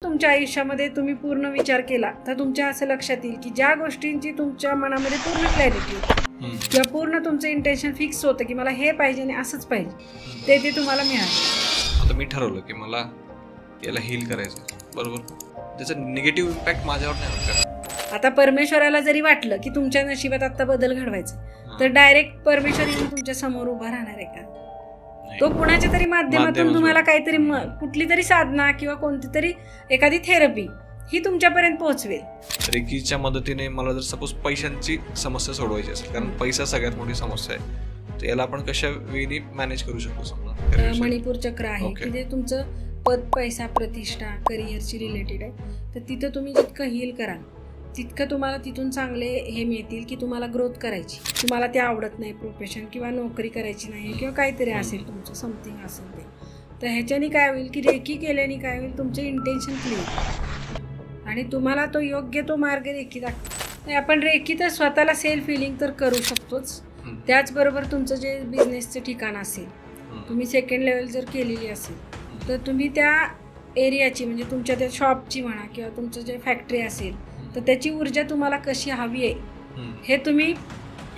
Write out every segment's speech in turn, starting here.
तुमच्या आयुष्यामध्ये तुम्ही पूर्ण विचार केला तर तुमच्या असं लक्षात येईल की ज्या गोष्टींची तुमच्या मनामध्ये पूर्ण क्लॅरिटी होती किंवा पूर्ण तुमचं इंटेन्शन फिक्स होतं की मला हे पाहिजे आणि असंच पाहिजे ते तुम्हाला मिळालं. आता मी ठरवलं की मला याला हील करायचं, बरोबर, त्याचा निगेटिव्ह इम्पॅक्ट माझ्यावर नाही होत. आता परमेश्वराला जरी वाटलं की तुमच्या नशिबात आता बदल घडवायचा तर डायरेक्ट परमेश्वर येऊन तुमच्या समोर उभा राहणार आहे का? तो कुणाच्या तरी माध्यमातून तुम्हाला काहीतरी कुठली तरी साधना किंवा कोणती तरी एखादी थेरपी ही तुमच्यापर्यंत पोहोचवेल. रेकीच्या मदतीने मला जर सपोज पैशांची समस्या सोडवायची असेल, कारण पैसा सगळ्यात मोठी समस्या आहे, तर याला आपण कशा वेळी मॅनेज करू शकतो? समजा मणिपूर चक्र आहे की जे तुमचं पद, पैसा, प्रतिष्ठा, करिअरशी रिलेटेड आहे, तर तिथं तुम्ही जितकं हील कराल तितकं तुम्हाला तिथून चांगले हे मिळतील की तुम्हाला ग्रोथ करायची, तुम्हाला ते आवडत नाही प्रोफेशन किंवा नोकरी करायची नाही किंवा काहीतरी असेल तुमचं समथिंग असेल ते, तर ह्याच्याने काय होईल की रेकी केल्याने काय होईल, तुमचे इंटेन्शन क्लिअर आणि तुम्हाला तो योग्य तो मार्ग रेकी दाखवतो. आपण रेकी तर स्वतःला सेल्फ हिलिंग तर करू शकतोच, त्याचबरोबर तुमचं जे बिझनेसचं ठिकाण असेल, तुम्ही सेकंड लेवल जर केलेली असेल तर तुम्ही त्या एरियाची म्हणजे तुमच्या त्या शॉपची म्हणा किंवा तुमचं जे फॅक्टरी असेल तर त्याची ऊर्जा तुम्हाला कशी हवी आहे हे तुम्ही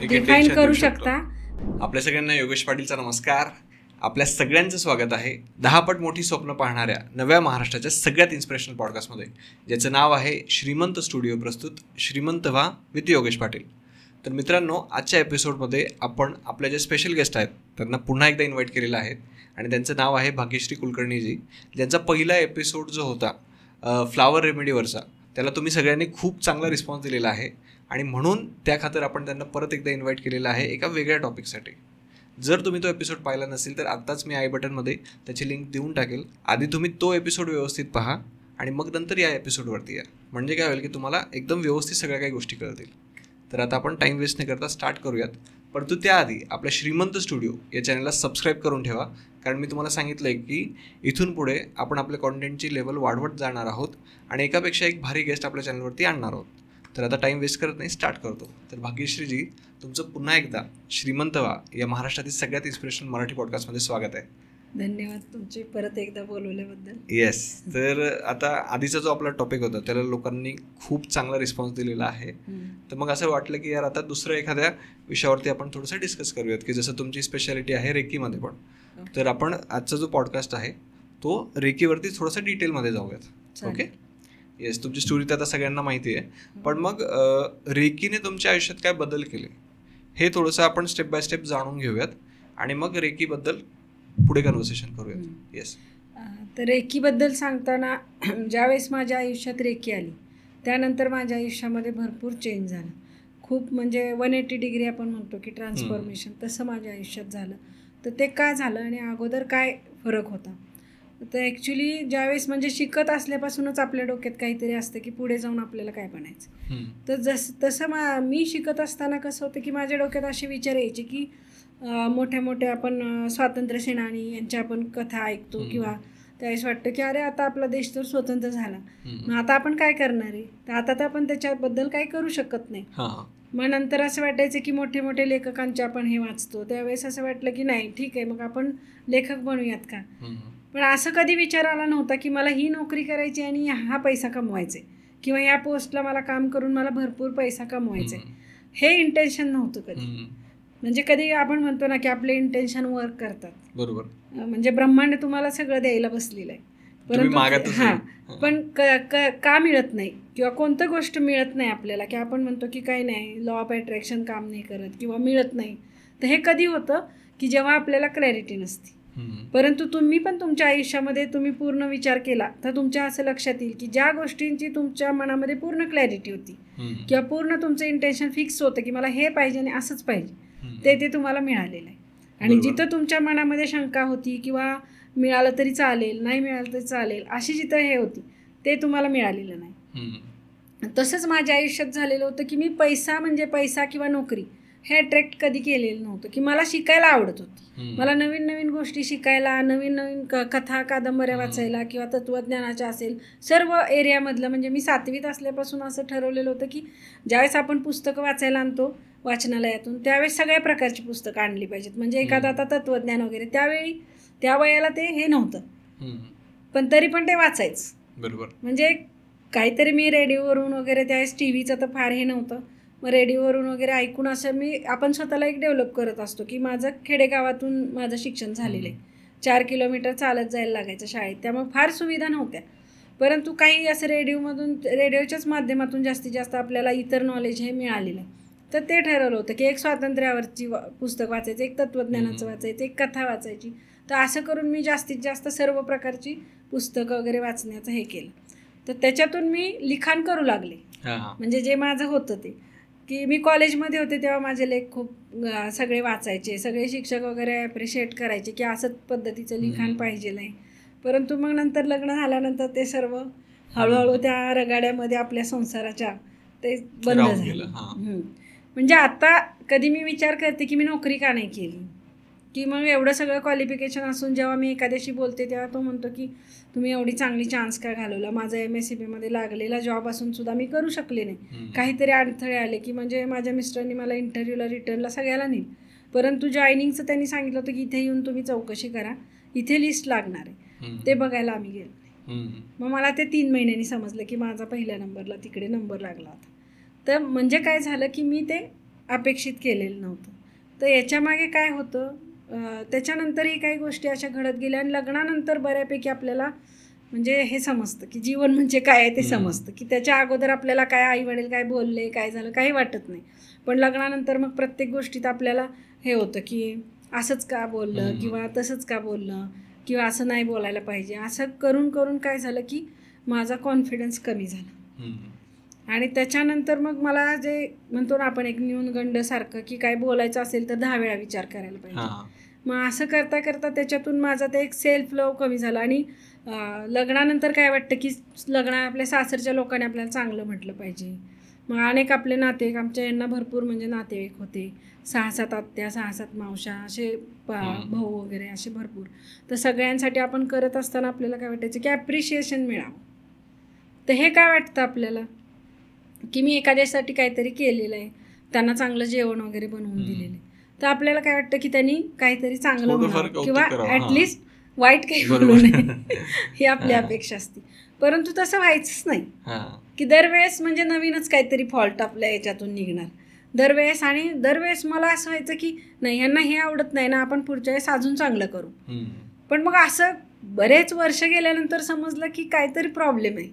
डिफाईन करू शकता. आपल्या सगळ्यांना योगेश पाटीलचा नमस्कार. आपल्या सगळ्यांचं स्वागत आहे 10 पट मोठी स्वप्न पाहणाऱ्या नव्या महाराष्ट्राच्या सगळ्यात इन्स्पिरेशनल पॉडकास्टमध्ये, ज्याचं नाव आहे श्रीमंत स्टुडिओ प्रस्तुत श्रीमंत व्हा विथ योगेश पाटील. तर मित्रांनो, आजच्या एपिसोडमध्ये आपण आपले जे स्पेशल गेस्ट आहेत त्यांना पुन्हा एकदा इन्व्हाइट केलेलं आहे आणि त्यांचं नाव आहे भाग्यश्री कुलकर्णीजी, ज्यांचा पहिला एपिसोड जो होता फ्लावर रेमेडीवरचा, त्याला तुम्ही सगळ्यांनी खूप चांगला रिस्पॉन्स दिलेला आहे आणि म्हणून त्या खातर आपण त्यांना परत एकदा इन्व्हाइट केलेलं आहे एका वेगळ्या टॉपिकसाठी. जर तुम्ही तो एपिसोड पाहिला नसेल तर आत्ताच मी आय बटनमध्ये त्याची लिंक देऊन टाकेल. आधी तुम्ही तो एपिसोड व्यवस्थित पहा आणि मग नंतर या एपिसोडवरती या, म्हणजे काय होईल की तुम्हाला एकदम व्यवस्थित सगळ्या काही गोष्टी कळतील. तर आता आपण टाईम वेस्ट न करता स्टार्ट करूयात, परंतु त्याआधी आपल्या श्रीमंत स्टुडिओ या चॅनलला सबस्क्राईब करून ठेवा, कारण मी तुम्हाला सांगितलं आहे की इथून पुढे आपण आपल्या कॉन्टेंटची लेवल वाढवत जाणार आहोत आणि एकापेक्षा एक भारी गेस्ट आपल्या चॅनलवरती आणणार आहोत. तर आता टाईम वेस्ट करत नाही, स्टार्ट करतो. तर भाग्यश्रीजी, तुमचं पुन्हा एकदा श्रीमंत व्हा या महाराष्ट्रातील सगळ्यात इन्स्पिरेशनल मराठी पॉडकास्टमध्ये स्वागत आहे. धन्यवाद तुमचे परत एकदा बोलवल्याबद्दल. येस. तर आता आधीचा जो आपला टॉपिक होता त्याला लोकांनी खूप चांगला रिस्पॉन्स दिलेला आहे, तर मग असं वाटलं की यार आता दुसऱ्या एखाद्या विषयावरती आपण थोडंसं डिस्कस करूयात, की जसं तुमची स्पेशालिटी आहे रेकीमध्ये पण, तर आपण आजचा जो पॉडकास्ट आहे तो रेकीवरती थोडंसं डिटेलमध्ये जाऊयात. ओके. येस, तुमची स्टोरी तर आता सगळ्यांना माहिती आहे, पण मग रेकीने तुमच्या आयुष्यात काय बदल केले हे थोडंसं आपण स्टेप बाय स्टेप जाणून घेऊयात आणि मग रेकीबद्दल पुढे कन्व्हर्सेशन करूयात. येस. तर रेकीबद्दल सांगताना ज्यावेळेस माझ्या आयुष्यात रेकी आली त्यानंतर माझ्या आयुष्यामध्ये भरपूर चेंज झालं. खूप म्हणजे 180 डिग्री आपण म्हणतो की ट्रान्सफॉर्मेशन, तसं माझ्या आयुष्यात झालं. तर ते का झालं आणि अगोदर काय फरक होता? तर ॲक्च्युली ज्यावेळेस म्हणजे शिकत असल्यापासूनच आपल्या डोक्यात काहीतरी असतं की पुढे जाऊन आपल्याला काय बनायचं. तर तसं मी शिकत असताना कसं होतं की माझ्या डोक्यात असे विचार यायचे की मोठ्या मोठ्या आपण स्वातंत्र्य सेनानी यांच्या आपण कथा ऐकतो किंवा त्यावेळेस वाटतं की अरे आता आपला देश तर स्वतंत्र झाला, मग आता आपण काय करणार आहे, तर आता तर आपण त्याच्याबद्दल काही करू शकत नाही. मग नंतर असं वाटायचं की मोठे मोठे लेखकांचे आपण हे वाचतो, त्यावेळेस असं वाटलं की नाही ठीक आहे, मग आपण लेखक बनूयात का. पण असं कधी विचार आला नव्हता की मला ही नोकरी करायची आणि हा पैसा कमवायचा किंवा या पोस्टला मला काम करून मला भरपूर पैसा कमवायचा आहे, हे इंटेन्शन नव्हतं कधी. म्हणजे कधी आपण म्हणतो ना की आपले इंटेन्शन वर्क करतात, बरोबर, म्हणजे ब्रह्मांड तुम्हाला सगळं द्यायला बसलेलं आहे, परंतु पण का मिळत नाही किंवा कोणतं गोष्ट मिळत नाही आपल्याला, की आपण म्हणतो की काही नाही, लॉ ऑफ अट्रॅक्शन काम नाही करत किंवा मिळत नाही. तर हे कधी होतं की जेव्हा आपल्याला क्लॅरिटी नसते. परंतु तुम्ही पण तुमच्या आयुष्यामध्ये तुम्ही पूर्ण विचार केला तर तुमच्या असं लक्षात येईल की ज्या गोष्टींची तुमच्या मनामध्ये पूर्ण क्लॅरिटी होती किंवा पूर्ण तुमचं इंटेन्शन फिक्स होतं की मला हे पाहिजे आणि असंच पाहिजे, ते तुम्हाला मिळालेलं आहे. आणि जिथं तुमच्या मनामध्ये शंका होती किंवा मिळालं तरी चालेल, नाही मिळालं तरी चालेल, अशी जिथं हे होती ते तुम्हाला मिळालेलं नाही. तसंच माझ्या आयुष्यात झालेलं होतं की मी पैसा किंवा नोकरी हे अट्रॅक्ट कधी केलेलं नव्हतं. की मला शिकायला आवडत होतं, मला नवीन नवीन गोष्टी शिकायला, नवीन नवीन कथा कादंबऱ्या वाचायला किंवा तत्त्वज्ञानाच्या असेल सर्व एरियामधलं. म्हणजे मी 7वीत असल्यापासून असं ठरवलेलं होतं की ज्यावेळेस आपण पुस्तकं वाचायला आणतो वाचनालयातून त्यावेळेस सगळ्या प्रकारची पुस्तकं आणली पाहिजेत. म्हणजे एखादं आता तत्त्वज्ञान वगैरे त्यावेळी त्या वयाला ते हे नव्हतं, पण तरी पण ते वाचायचं. बरोबर. म्हणजे काहीतरी मी रेडिओवरून वगैरे त्यावेळेस टी व्हीचं तर फार हे नव्हतं, मग रेडिओवरून वगैरे ऐकून असं आपण स्वतःला एक डेव्हलप करत असतो की माझं खेडेगावातून माझं शिक्षण झालेलं आहे, 4 किलोमीटर चालत जायला लागायचं शाळेत, त्यामुळे फार सुविधा नव्हत्या. परंतु काही असं रेडिओच्याच माध्यमातून जास्तीत जास्त आपल्याला इतर नॉलेज हे मिळालेलं आहे. तर ते ठरवलं होतं की एक स्वातंत्र्यावरची पुस्तक वाचायचं, एक तत्त्वज्ञानाचं वाचायचं, एक कथा वाचायची. तर असं करून मी जास्तीत जास्त सर्व प्रकारची पुस्तकं वगैरे वाचण्याचं हे केलं. तर त्याच्यातून मी लिखाण करू लागले. म्हणजे जे माझं होतं ते की मी कॉलेजमध्ये होते तेव्हा माझे लेख खूप सगळे वाचायचे, सगळे शिक्षक वगैरे ॲप्रिशिएट करायचे की असंच पद्धतीचं लिखाण पाहिजे आहे. परंतु मग नंतर लग्न झाल्यानंतर ते सर्व हळूहळू त्या रगाड्यामध्ये आपल्या संसाराच्या ते बंद झालं. म्हणजे आता कधी मी विचार करते की मी नोकरी का नाही केली, की मग एवढं सगळं क्वालिफिकेशन असून जेव्हा मी एखाद्याशी बोलते तेव्हा तो म्हणतो की तुम्ही एवढी चांगली चान्स का घालवला. माझा MSCBमध्ये लागलेला जॉब असून सुद्धा मी करू शकले नाही, काहीतरी अडथळे आले की म्हणजे माझ्या मिस्टरांनी मला इंटरव्ह्यूला रिटर्नला सगळ्याला नेईल. परंतु जॉईनिंगचं त्यांनी सांगितलं होतं की इथे येऊन तुम्ही चौकशी करा, इथे लिस्ट लागणार आहे, ते बघायला आम्ही गेलो नाही. मग मला ते 3 महिन्यांनी समजलं की माझा पहिल्या नंबरला तिकडे नंबर लागला होता. तर म्हणजे काय झालं की मी ते अपेक्षित केलेलं नव्हतं. तर याच्यामागे काय होतं, त्याच्यानंतरही काही गोष्टी अशा घडत गेल्या आणि लग्नानंतर बऱ्यापैकी आपल्याला म्हणजे हे समजतं की जीवन म्हणजे काय आहे ते समजतं, की त्याच्या अगोदर आपल्याला काय आईवडील काय बोलले काय झालं काही वाटत नाही. पण लग्नानंतर मग प्रत्येक गोष्टीत आपल्याला हे होतं की असंच का बोललं किंवा तसंच का बोललं किंवा असं नाही बोलायला पाहिजे. असं करून करून काय झालं की माझा कॉन्फिडन्स कमी झाला. आणि त्याच्यानंतर मग मला जे म्हणतो ना आपण एक न्यूनगंडसारखं की काय बोलायचं असेल तर 10 वेळा विचार करायला पाहिजे. मग असं करता करता त्याच्यातून माझा ते एक सेल्फ लव कमी झाला. आणि लग्नानंतर काय वाटतं की आपल्या सासरच्या लोकांनी आपल्याला चांगलं म्हटलं पाहिजे. मग अनेक आपले नातेवाईक, आमच्या यांना भरपूर म्हणजे नातेवाईक होते, 6-7 आत्या, 6-7 मावशा, असे भाऊ वगैरे असे भरपूर. तर सगळ्यांसाठी आपण करत असताना आपल्याला काय वाटायचं की ॲप्रिशिएशन मिळावं. तर हे काय वाटतं आपल्याला की मी एखाद्यासाठी काहीतरी केलेलं आहे, त्यांना चांगलं जेवण वगैरे बनवून दिलेलं आहे, तर आपल्याला काय वाटतं की त्यांनी काहीतरी चांगलं म्हणावं किंवा ॲटलिस्ट वाईट काही बोलू नये ही आपली अपेक्षा असते. परंतु तसं व्हायचंच नाही की दरवेळेस म्हणजे नवीनच काहीतरी फॉल्ट आपल्या याच्यातून निघणार दरवेळेस. आणि दरवेळेस मला असं व्हायचं की नाही यांना हे आवडत नाही ना, आपण पुढच्या वेळेस अजून चांगलं करू. पण मग असं बरेच वर्ष गेल्यानंतर समजलं की काहीतरी प्रॉब्लेम आहे.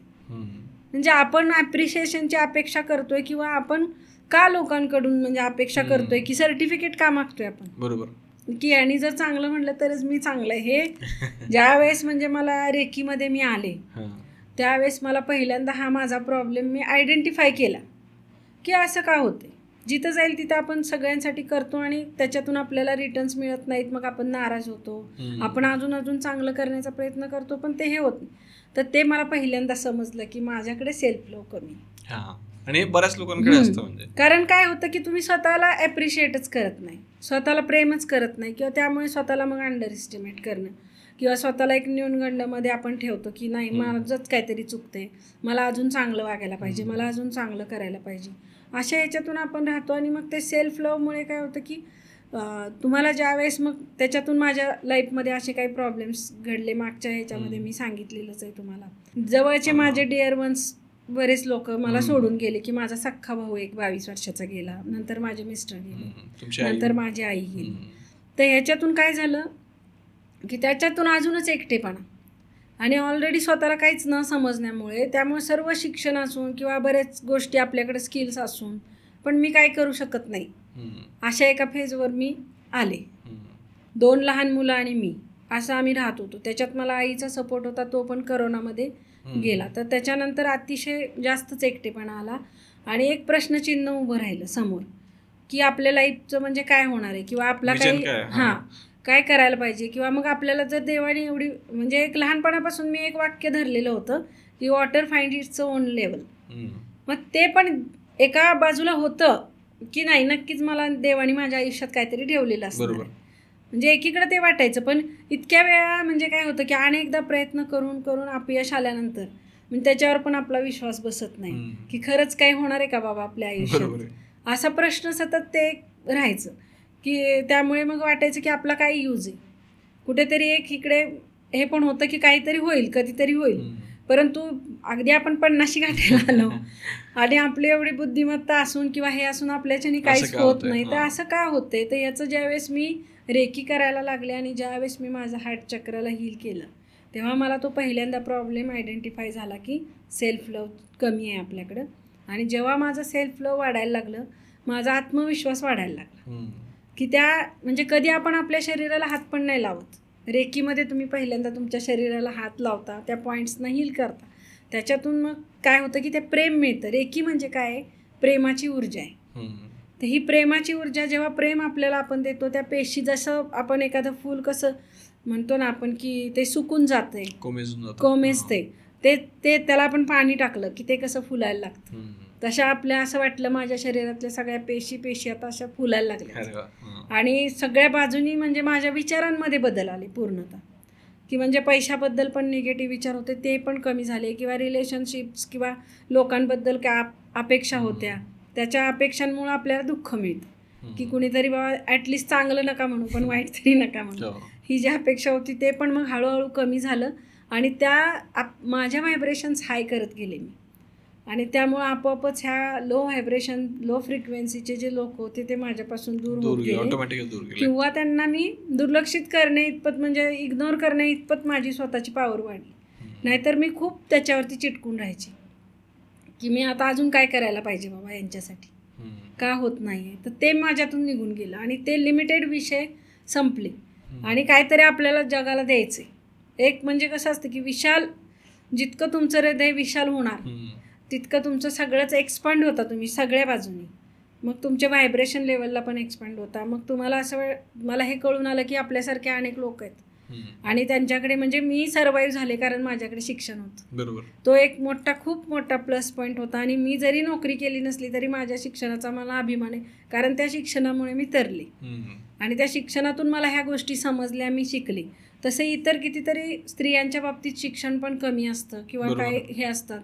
म्हणजे आपण ॲप्रिशिएशनची अपेक्षा करतोय किंवा आपण का लोकांकडून म्हणजे अपेक्षा करतोय की सर्टिफिकेट का मागतोय आपण. बरोबर. की आणि जर चांगलं म्हटलं तरच मी चांगलं आहे. हे ज्यावेळेस म्हणजे मला रेकीमध्ये मी आले त्यावेळेस मला पहिल्यांदा हा माझा प्रॉब्लेम मी आयडेंटिफाय केला की असं का होते. जिथं जाईल तिथं आपण सगळ्यांसाठी करतो आणि त्याच्यातून आपल्याला रिटर्न्स मिळत नाहीत, मग आपण नाराज होतो, आपण अजून चांगलं करण्याचा प्रयत्न करतो पण ते हे होत नाही. तर ते मला पहिल्यांदा समजलं की माझ्याकडे सेल्फ लव कमी. आणि बऱ्याच लोकांकडे असतं. म्हणजे कारण काय होतं की तुम्ही स्वतःला ॲप्रिशिएटच करत नाही, स्वतःला प्रेमच करत नाही किंवा त्यामुळे स्वतःला मग अंडर एस्टिमेट करणं किंवा स्वतःला एक न्यूनगंडमध्ये आपण ठेवतो की नाही माझंच काहीतरी चुकते, मला अजून चांगलं वागायला पाहिजे, मला अजून चांगलं करायला पाहिजे, अशा ह्याच्यातून आपण राहतो. आणि मग ते सेल्फ लवमुळे काय होतं की तुम्हाला ज्यावेळेस मग त्याच्यातून माझ्या लाईफमध्ये असे काही प्रॉब्लेम्स घडले मागच्या ह्याच्यामध्ये मी सांगितलेलंच आहे तुम्हाला. जवळचे माझे डिअर वन्स बरेच लोक मला सोडून गेले की माझा सख्खा भाऊ एक 22 वर्षाचा गेला, नंतर माझे मिस्टर गेले, नंतर माझी आई गेली. तर ह्याच्यातून काय झालं की त्याच्यातून अजूनच एकटेपणा आणि ऑलरेडी स्वतःला काहीच न समजण्यामुळे, त्यामुळे सर्व शिक्षण असून किंवा बरेच गोष्टी आपल्याकडे स्किल्स असून पण मी काय करू शकत नाही, अशा एका फेजवर मी आले. 2 लहान मुलं आणि मी असं आम्ही राहत होतो. त्याच्यात मला आईचा सपोर्ट होता, तो पण करोनामध्ये गेला. तर त्याच्यानंतर अतिशय जास्तच एकटेपणा आला आणि एक प्रश्नचिन्ह उभं राहिलं समोर की आपल्या लाईफचं म्हणजे काय होणार आहे किंवा आपला काही काय करायला पाहिजे. किंवा मग आपल्याला जर देवाने एवढी म्हणजे एक लहानपणापासून मी एक वाक्य धरलेलं होतं की water find its own level. मग ते पण एका बाजूला होतं की नाही नक्कीच मला देवाने माझ्या आयुष्यात काहीतरी ठेवलेलं असतं, म्हणजे एकीकडे ते वाटायचं. पण इतक्या वेळा म्हणजे काय होतं की अनेकदा प्रयत्न करून करून अपयश आल्यानंतर म्हणजे त्याच्यावर पण आपला विश्वास बसत नाही की खरंच काय होणार आहे का बाबा आपल्या आयुष्यात, असा प्रश्न सतत ते राहायचं की त्यामुळे मग वाटायचं की आपला काय यूज आहे. कुठेतरी एक इकडे हे पण होतं की काहीतरी होईल, कधीतरी होईल, परंतु अगदी आपण 50 गाठायला आलो आणि आपली एवढी बुद्धिमत्ता असून किंवा हे असून आपल्याच्याने काहीच होत नाही. तर असं का होतंय? तर याचं ज्यावेळेस मी रेकी करायला लागले आणि ज्यावेळेस मी माझं हार्ट चक्राला हील केलं, तेव्हा मला तो पहिल्यांदा प्रॉब्लेम आयडेंटिफाय झाला की सेल्फ लव्ह कमी आहे आपल्याकडं. आणि जेव्हा माझं सेल्फ लव्ह वाढायला लागलं, माझा आत्मविश्वास वाढायला लागला की म्हणजे कधी आपण आपल्या शरीराला हात पण नाही लावत. रेकीमध्ये तुम्ही पहिल्यांदा तुमच्या शरीराला हात लावता, त्या पॉईंट्सना हील करता, त्याच्यातून मग काय होतं की ते प्रेम मिळतं. रेकी म्हणजे काय आहे? प्रेमाची ऊर्जा आहे. तर ही प्रेमाची ऊर्जा, जेव्हा प्रेम आपल्याला आपण देतो, त्या पेशी, जसं आपण एखादं फूल कसं म्हणतो ना आपण की ते सुकून जातंय, कोमेजते, ते त्याला आपण पाणी टाकलं की ते कसं फुलायला लागतं, तशा आपल्या असं वाटलं माझ्या शरीरातल्या सगळ्या पेशी आता अशा फुलायला लागल्या. आणि सगळ्या बाजूनी म्हणजे माझ्या विचारांमध्ये बदल आले पूर्णतः, की म्हणजे पैशाबद्दल पण निगेटिव्ह विचार होते ते पण कमी झाले, किंवा रिलेशनशिप्स किंवा लोकांबद्दल काय अपेक्षा होत्या, त्याच्या अपेक्षांमुळे आपल्याला दुःख मिळतं की कुणीतरी बाबा ॲटलिस्ट चांगलं नका म्हणू पण वाईट तरी नका म्हणू, ही जी अपेक्षा होती ते पण मग हळूहळू कमी झालं. आणि माझ्या व्हायब्रेशन्स हाय करत गेले मी, आणि त्यामुळं आपोआपच ह्या लो फ्रिक्वेन्सीचे जे लोक होते ते माझ्यापासून दूर होत गेले, किंवा त्यांना मी दुर्लक्षित करणे इतपत, म्हणजे इग्नोर करणे इतपत माझी स्वतःची पॉवर वाढली. नाहीतर मी खूप त्याच्यावरती चिटकून राहायची की मी आता अजून काय करायला पाहिजे बाबा यांच्यासाठी, का होत नाही आहे. तर ते माझ्यातून निघून गेलं आणि ते लिमिटेड विषय संपले आणि काहीतरी आपल्याला जगाला द्यायचं आहे. एक म्हणजे कसं असतं की जितकं तुमचं हृदय विशाल होणार तितकं तुमचं सगळंच एक्सपांड होता, तुम्ही सगळ्या बाजूनी, मग तुमच्या व्हायब्रेशन लेवलला पण एक्सपांड होता. मग तुम्हाला मला हे कळून आलं की आपल्यासारखे अनेक लोक आहेत आणि त्यांच्याकडे, म्हणजे मी सर्वाईव्ह झाले कारण माझ्याकडे शिक्षण होतं. बरोबर. तो एक खूप मोठा प्लस पॉईंट होता. आणि मी जरी नोकरी केली नसली तरी माझ्या शिक्षणाचा मला अभिमान आहे, कारण त्या शिक्षणामुळे मी तरले आणि त्या शिक्षणातून मला ह्या गोष्टी समजल्या, मी शिकले. तसं इतर कितीतरी स्त्रियांच्या बाबतीत शिक्षण पण कमी असतं किंवा काय हे असतात,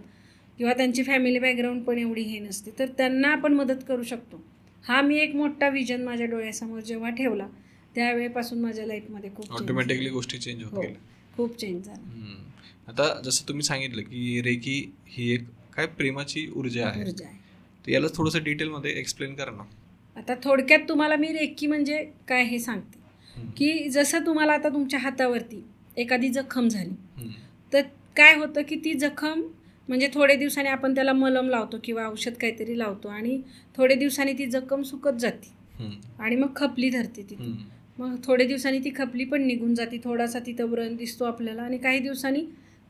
किंवा त्यांची फॅमिली बॅकग्राऊंड पण एवढी हे नसते, तर त्यांना आपण मदत करू शकतो. हा मी एक मोठा विजन माझ्या डोळ्यासमोर जेव्हा ठेवला त्यावेळेपासून माझ्या लाईफमध्ये खूप ऑटोमॅटिकली गोष्टी चेंज होत गेल्या, खूप चेंज झाला. आता जसं तुम्ही सांगितलं की रेकी ही एक काय प्रेमाची ऊर्जा आहे, तर याला थोडंसं डिटेलमध्ये एक्सप्लेन करा ना. आता थोडक्यात तुम्हाला मी रेकी म्हणजे काय हे सांगते की जसं तुम्हाला आता तुमच्या हातावरती एखादी जखम झाली, तर काय होतं की ती जखम म्हणजे थोडे दिवसांनी आपण त्याला मलम लावतो किंवा औषध काहीतरी लावतो आणि थोडे दिवसांनी ती जखम सुकत जाते आणि मग खपली धरते तिथे. मग थोडे दिवसांनी ती खपली पण निघून जाते, थोडासा तिथं व्रण दिसतो आपल्याला आणि काही दिवसांनी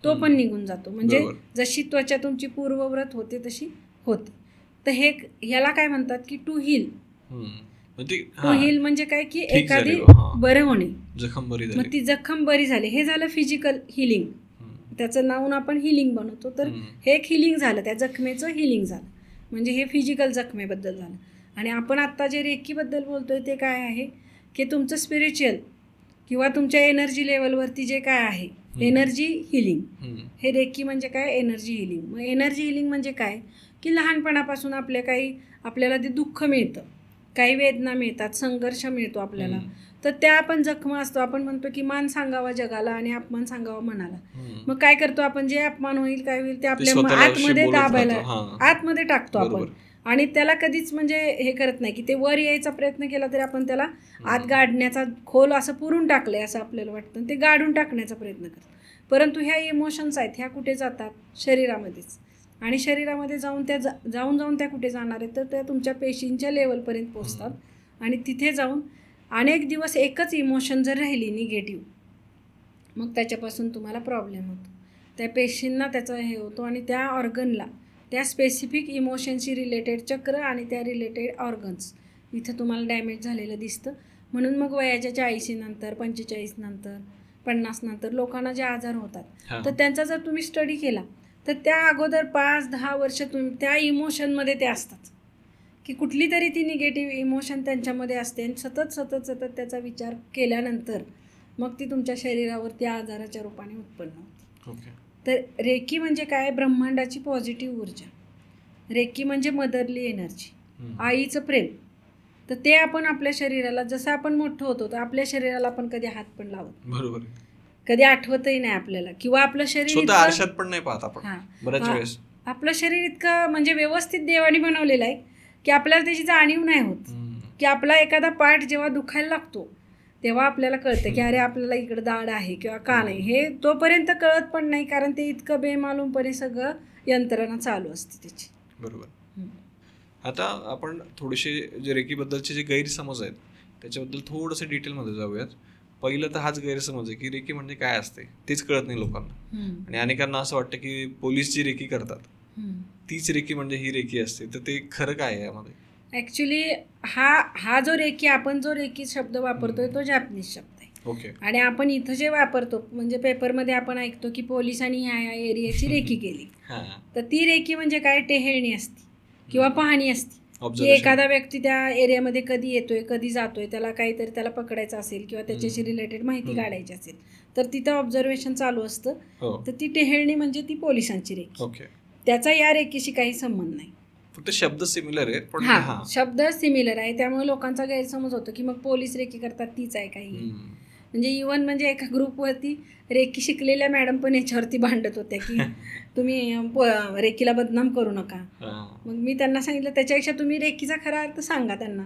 तो पण निघून जातो. म्हणजे जशी त्वचा तुमची पूर्वव्रत होते तशी होते. तर ह्याला काय म्हणतात की टू हील. टू हील म्हणजे काय की एखादी बरं होणे, मग ती जखम बरी झाली, हे झालं फिजिकल हिलिंग. त्याचं नावून आपण हिलिंग बनवतो, तर हे एक हिलिंग झालं, त्या जखमेचं हिलिंग झालं, म्हणजे हे फिजिकल जखमेबद्दल झालं. आणि आपण आत्ता जे रेकीबद्दल बोलतोय ते काय आहे की तुमचं स्पिरिच्युअल किंवा तुमच्या एनर्जी लेवलवरती जे काय आहे एनर्जी हिलिंग, हे रेकी म्हणजे काय, एनर्जी हिलिंग. मग एनर्जी हिलिंग म्हणजे काय की लहानपणापासून आपल्याला ते दुःख मिळतं, काही वेदना मिळतात, संघर्ष मिळतो आपल्याला, तर त्या आपण जखमा असतो. आपण म्हणतो की मान सांगावा जगाला आणि अपमान सांगावा मनाला. मग काय करतो आपण, जे अपमान होईल काय होईल ते आपल्या आतमध्ये दाबायला आतमध्ये टाकतो आपण, आणि त्याला कधीच म्हणजे हे करत नाही की ते वर यायचा प्रयत्न केला तरी आपण त्याला आत गाडण्याचा, खोल असं पुरून टाकलंय असं आपल्याला वाटतं, ते गाडून टाकण्याचा प्रयत्न करतो. परंतु ह्या इमोशन्स आहेत ह्या कुठे जातात, शरीरामध्येच, आणि शरीरामध्ये जाऊन त्या कुठे जाणार आहेत, तर त्या तुमच्या पेशींच्या लेवलपर्यंत पोचतात. आणि तिथे जाऊन अनेक दिवस एकच इमोशन जर राहिली निगेटिव्ह, मग त्याच्यापासून तुम्हाला प्रॉब्लेम होतो, त्या पेशींना त्याचा हे होतो आणि त्या ऑर्गनला, त्या स्पेसिफिक इमोशनशी रिलेटेड चक्र आणि त्या रिलेटेड ऑर्गन्स इथं तुम्हाला डॅमेज झालेलं दिसतं. म्हणून मग वयाच्या 40 नंतर 45 नंतर 50 नंतर लोकांना जे आजार होतात, तर त्यांचा जर तुम्ही स्टडी केला तर त्या अगोदर 5-10 वर्ष त्या इमोशनमध्ये ते असतात की कुठली तरी ती निगेटिव्ह इमोशन त्यांच्यामध्ये असते आणि सतत त्याचा विचार केल्यानंतर मग ती तुमच्या शरीरावरती आजाराच्या रूपाने उत्पन्न होते. तर रेकी म्हणजे काय, ब्रह्मांडाची पॉझिटिव्ह ऊर्जा. रेकी म्हणजे मदरली एनर्जी, आईचं प्रेम. तर ते आपण आपल्या शरीराला, जसं आपण मोठं होतो तर आपल्या शरीराला आपण कधी हात पण लावत, बरोबर, कधी आठवतही नाही आपल्याला, किंवा आपलं शरीर स्वतः आरशात पण नाही पाहत आपण हां बऱ्याच वेळेस. आपलं शरीर इतकं म्हणजे व्यवस्थित देवाने बनवलेलं आहे की आपल्याला त्याची जाणीव नाही होत की आपला एखादा पार्ट जेव्हा दुखायला लागतो तेव्हा आपल्याला कळतं की अरे आपल्याला इकडं दाढ आहे किंवा का नाही, हे तोपर्यंत कळत पण नाही, कारण ते इतकं बेमालूमपणे सगळं यंत्रणा चालू असते त्याची. बरोबर. आता आपण थोडेसे जे रेकीबद्दलचे जे गैरसमज आहेत त्याच्याबद्दल थोडंसं डिटेलमध्ये जाऊयात. पहिलं तर हाच गैरसमज आहे की रेकी म्हणजे काय असते तेच कळत नाही लोकांना, आणि अनेकांना असं वाटतं की पोलीस जी रेकी करतात तीच रेकी म्हणजे ही रेकी असते. तर ते खरं काय आहे यामध्ये? ॲक्च्युली हा जो रेकी, आपण जो रेकी शब्द वापरतोय तो जॅपनीज शब्द आहे. ओके. आणि आपण इथं जे वापरतो म्हणजे पेपरमध्ये आपण ऐकतो की पोलिसांनी ह्या एरियाची रेकी केली, तर ती रेकी म्हणजे काय, टेहेळणी असते किंवा पाहणी असते की एखादा व्यक्ती त्या एरियामध्ये कधी येतोय कधी जातोय, त्याला काहीतरी त्याला पकडायचं असेल किंवा त्याच्याशी रिलेटेड माहिती काढायची असेल तर तिथं ऑब्झर्वेशन चालू असतं. तर ती टेहेळणी म्हणजे ती पोलिसांची रेकी. त्याचा या रेकीशी काही संबंध नाही, फक्त शब्द सिमिलर आहे. पण शब्द सिमिलर आहे, त्यामुळे लोकांचा गैरसमज होतो की मग पोलीस रेकी करतात तीच आहे काही. म्हणजे इव्हन म्हणजे एका ग्रुपवरती रेकी शिकलेल्या मॅडम पण याच्यावरती भांडत होत्या की तुम्ही रेकीला बदनाम करू नका. मग मी त्यांना सांगितलं त्याच्यापेक्षा तुम्ही रेकीचा खरा अर्थ सांगा त्यांना.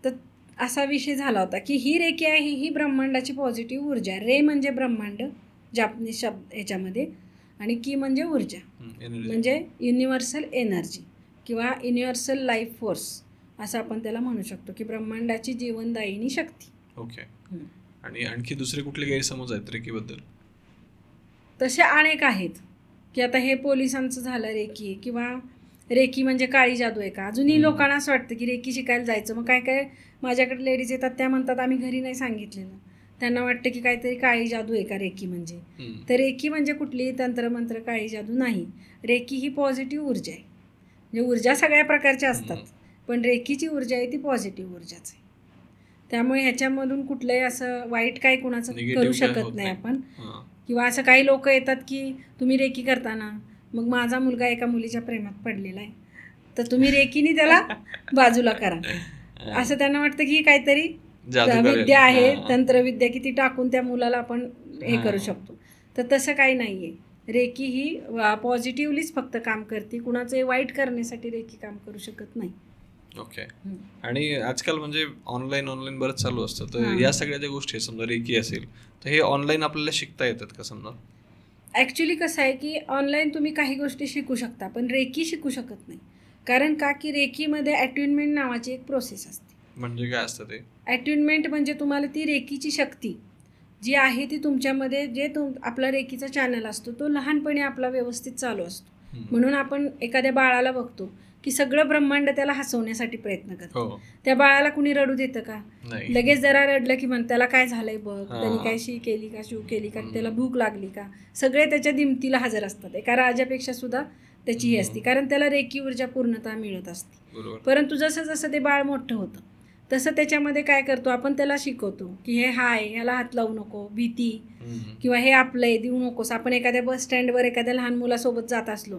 तर असा विषय झाला होता की ही रेकी आहे ही ब्रह्मांडाची पॉझिटिव्ह ऊर्जा आहे. रे म्हणजे ब्रह्मांड जापनीज शब्द याच्यामध्ये, आणि की म्हणजे ऊर्जा, म्हणजे युनिव्हर्सल एनर्जी किंवा युनिव्हर्सल लाईफ फोर्स असं आपण त्याला म्हणू शकतो की ब्रह्मांडाची जीवनदायिनी शक्ती. ओके. आणि आणखी दुसरे कुठले गैरसमज आहेत रेकीबद्दल? तसे अनेक आहेत की आता हे पोलिसांचं झालं रेकी, किंवा रेकी म्हणजे काळी जादू आहे का. अजूनही लोकांना असं वाटतं की रेकी शिकायला जायचं. मग काय काय माझ्याकडे लेडीज येतात त्या म्हणतात आम्ही घरी नाही सांगितलेलं, त्यांना वाटतं की काहीतरी काळी जादू आहे का रेकी म्हणजे. तर रेकी म्हणजे कुठलीही तंत्रमंत्र काळी जादू नाही. रेकी ही पॉझिटिव्ह ऊर्जा आहे. म्हणजे ऊर्जा सगळ्या प्रकारच्या असतात, पण रेकीची ऊर्जा आहे ती पॉझिटिव्ह ऊर्जाच आहे. त्यामुळे ह्याच्यामधून कुठलंही असं वाईट काही कुणाचं करू शकत नाही आपण. किंवा असं काही लोक येतात की तुम्ही रेकी करताना मग माझा मुलगा एका मुलीच्या प्रेमात पडलेला आहे तर तुम्ही रेकीने त्याला बाजूला करा, असं त्यांना वाटतं की काहीतरी विद्या आहे, तंत्रविद्या, की ती टाकून त्या मुलाला आपण हे करू शकतो. तर तसं काही नाही आहे. रेकी ही पॉझिटिव्हलीच फक्त काम करते, कुणाचं वाईट करण्यासाठी रेकी काम करू शकत नाही. ओके. आणि आजकाल म्हणजे ऑनलाईन बरंच चालू असतं, तर या सगळ्या ज्या गोष्टी समजा रेकी असेल तर हे ऑनलाईन आपल्याला शिकता येतात का? समजा ॲक्च्युली कसं आहे की ऑनलाईन तुम्ही काही गोष्टी शिकू शकता पण रेकी शिकू शकत नाही. कारण का की रेकीमध्ये अट्युनमेंट नावाची एक प्रोसेस असते. म्हणजे काय असतं ते? अट्युनमेंट म्हणजे तुम्हाला ती रेकीची शक्ती जी आहे ती तुमच्यामध्ये, जे आपला रेकीचा चॅनल असतो तो लहानपणी आपला व्यवस्थित चालू असतो. म्हणून आपण एखाद्या बाळाला बघतो की सगळं ब्रह्मांड त्याला हसवण्यासाठी प्रयत्न करतो. त्या बाळाला कुणी रडू देतं का? लगेच जरा रडलं की म्हण त्याला काय झालंय बघ, त्याने काय शी केली का, शू केली का, त्याला भूक लागली का, सगळे त्याच्या दिमतीला हजर असतात. एका राजापेक्षा सुद्धा त्याची ही असते, कारण त्याला रेकी ऊर्जा पूर्णतः मिळत असते. परंतु जसं जसं ते बाळ मोठं होतं तसं त्याच्यामध्ये काय करतो आपण, त्याला शिकवतो की हे हाय, ह्याला हात लावू नको, भीती, किंवा हे आपलं आहे देऊ नकोस. आपण एखाद्या बस स्टँडवर एखाद्या लहान मुलासोबत जात असलो,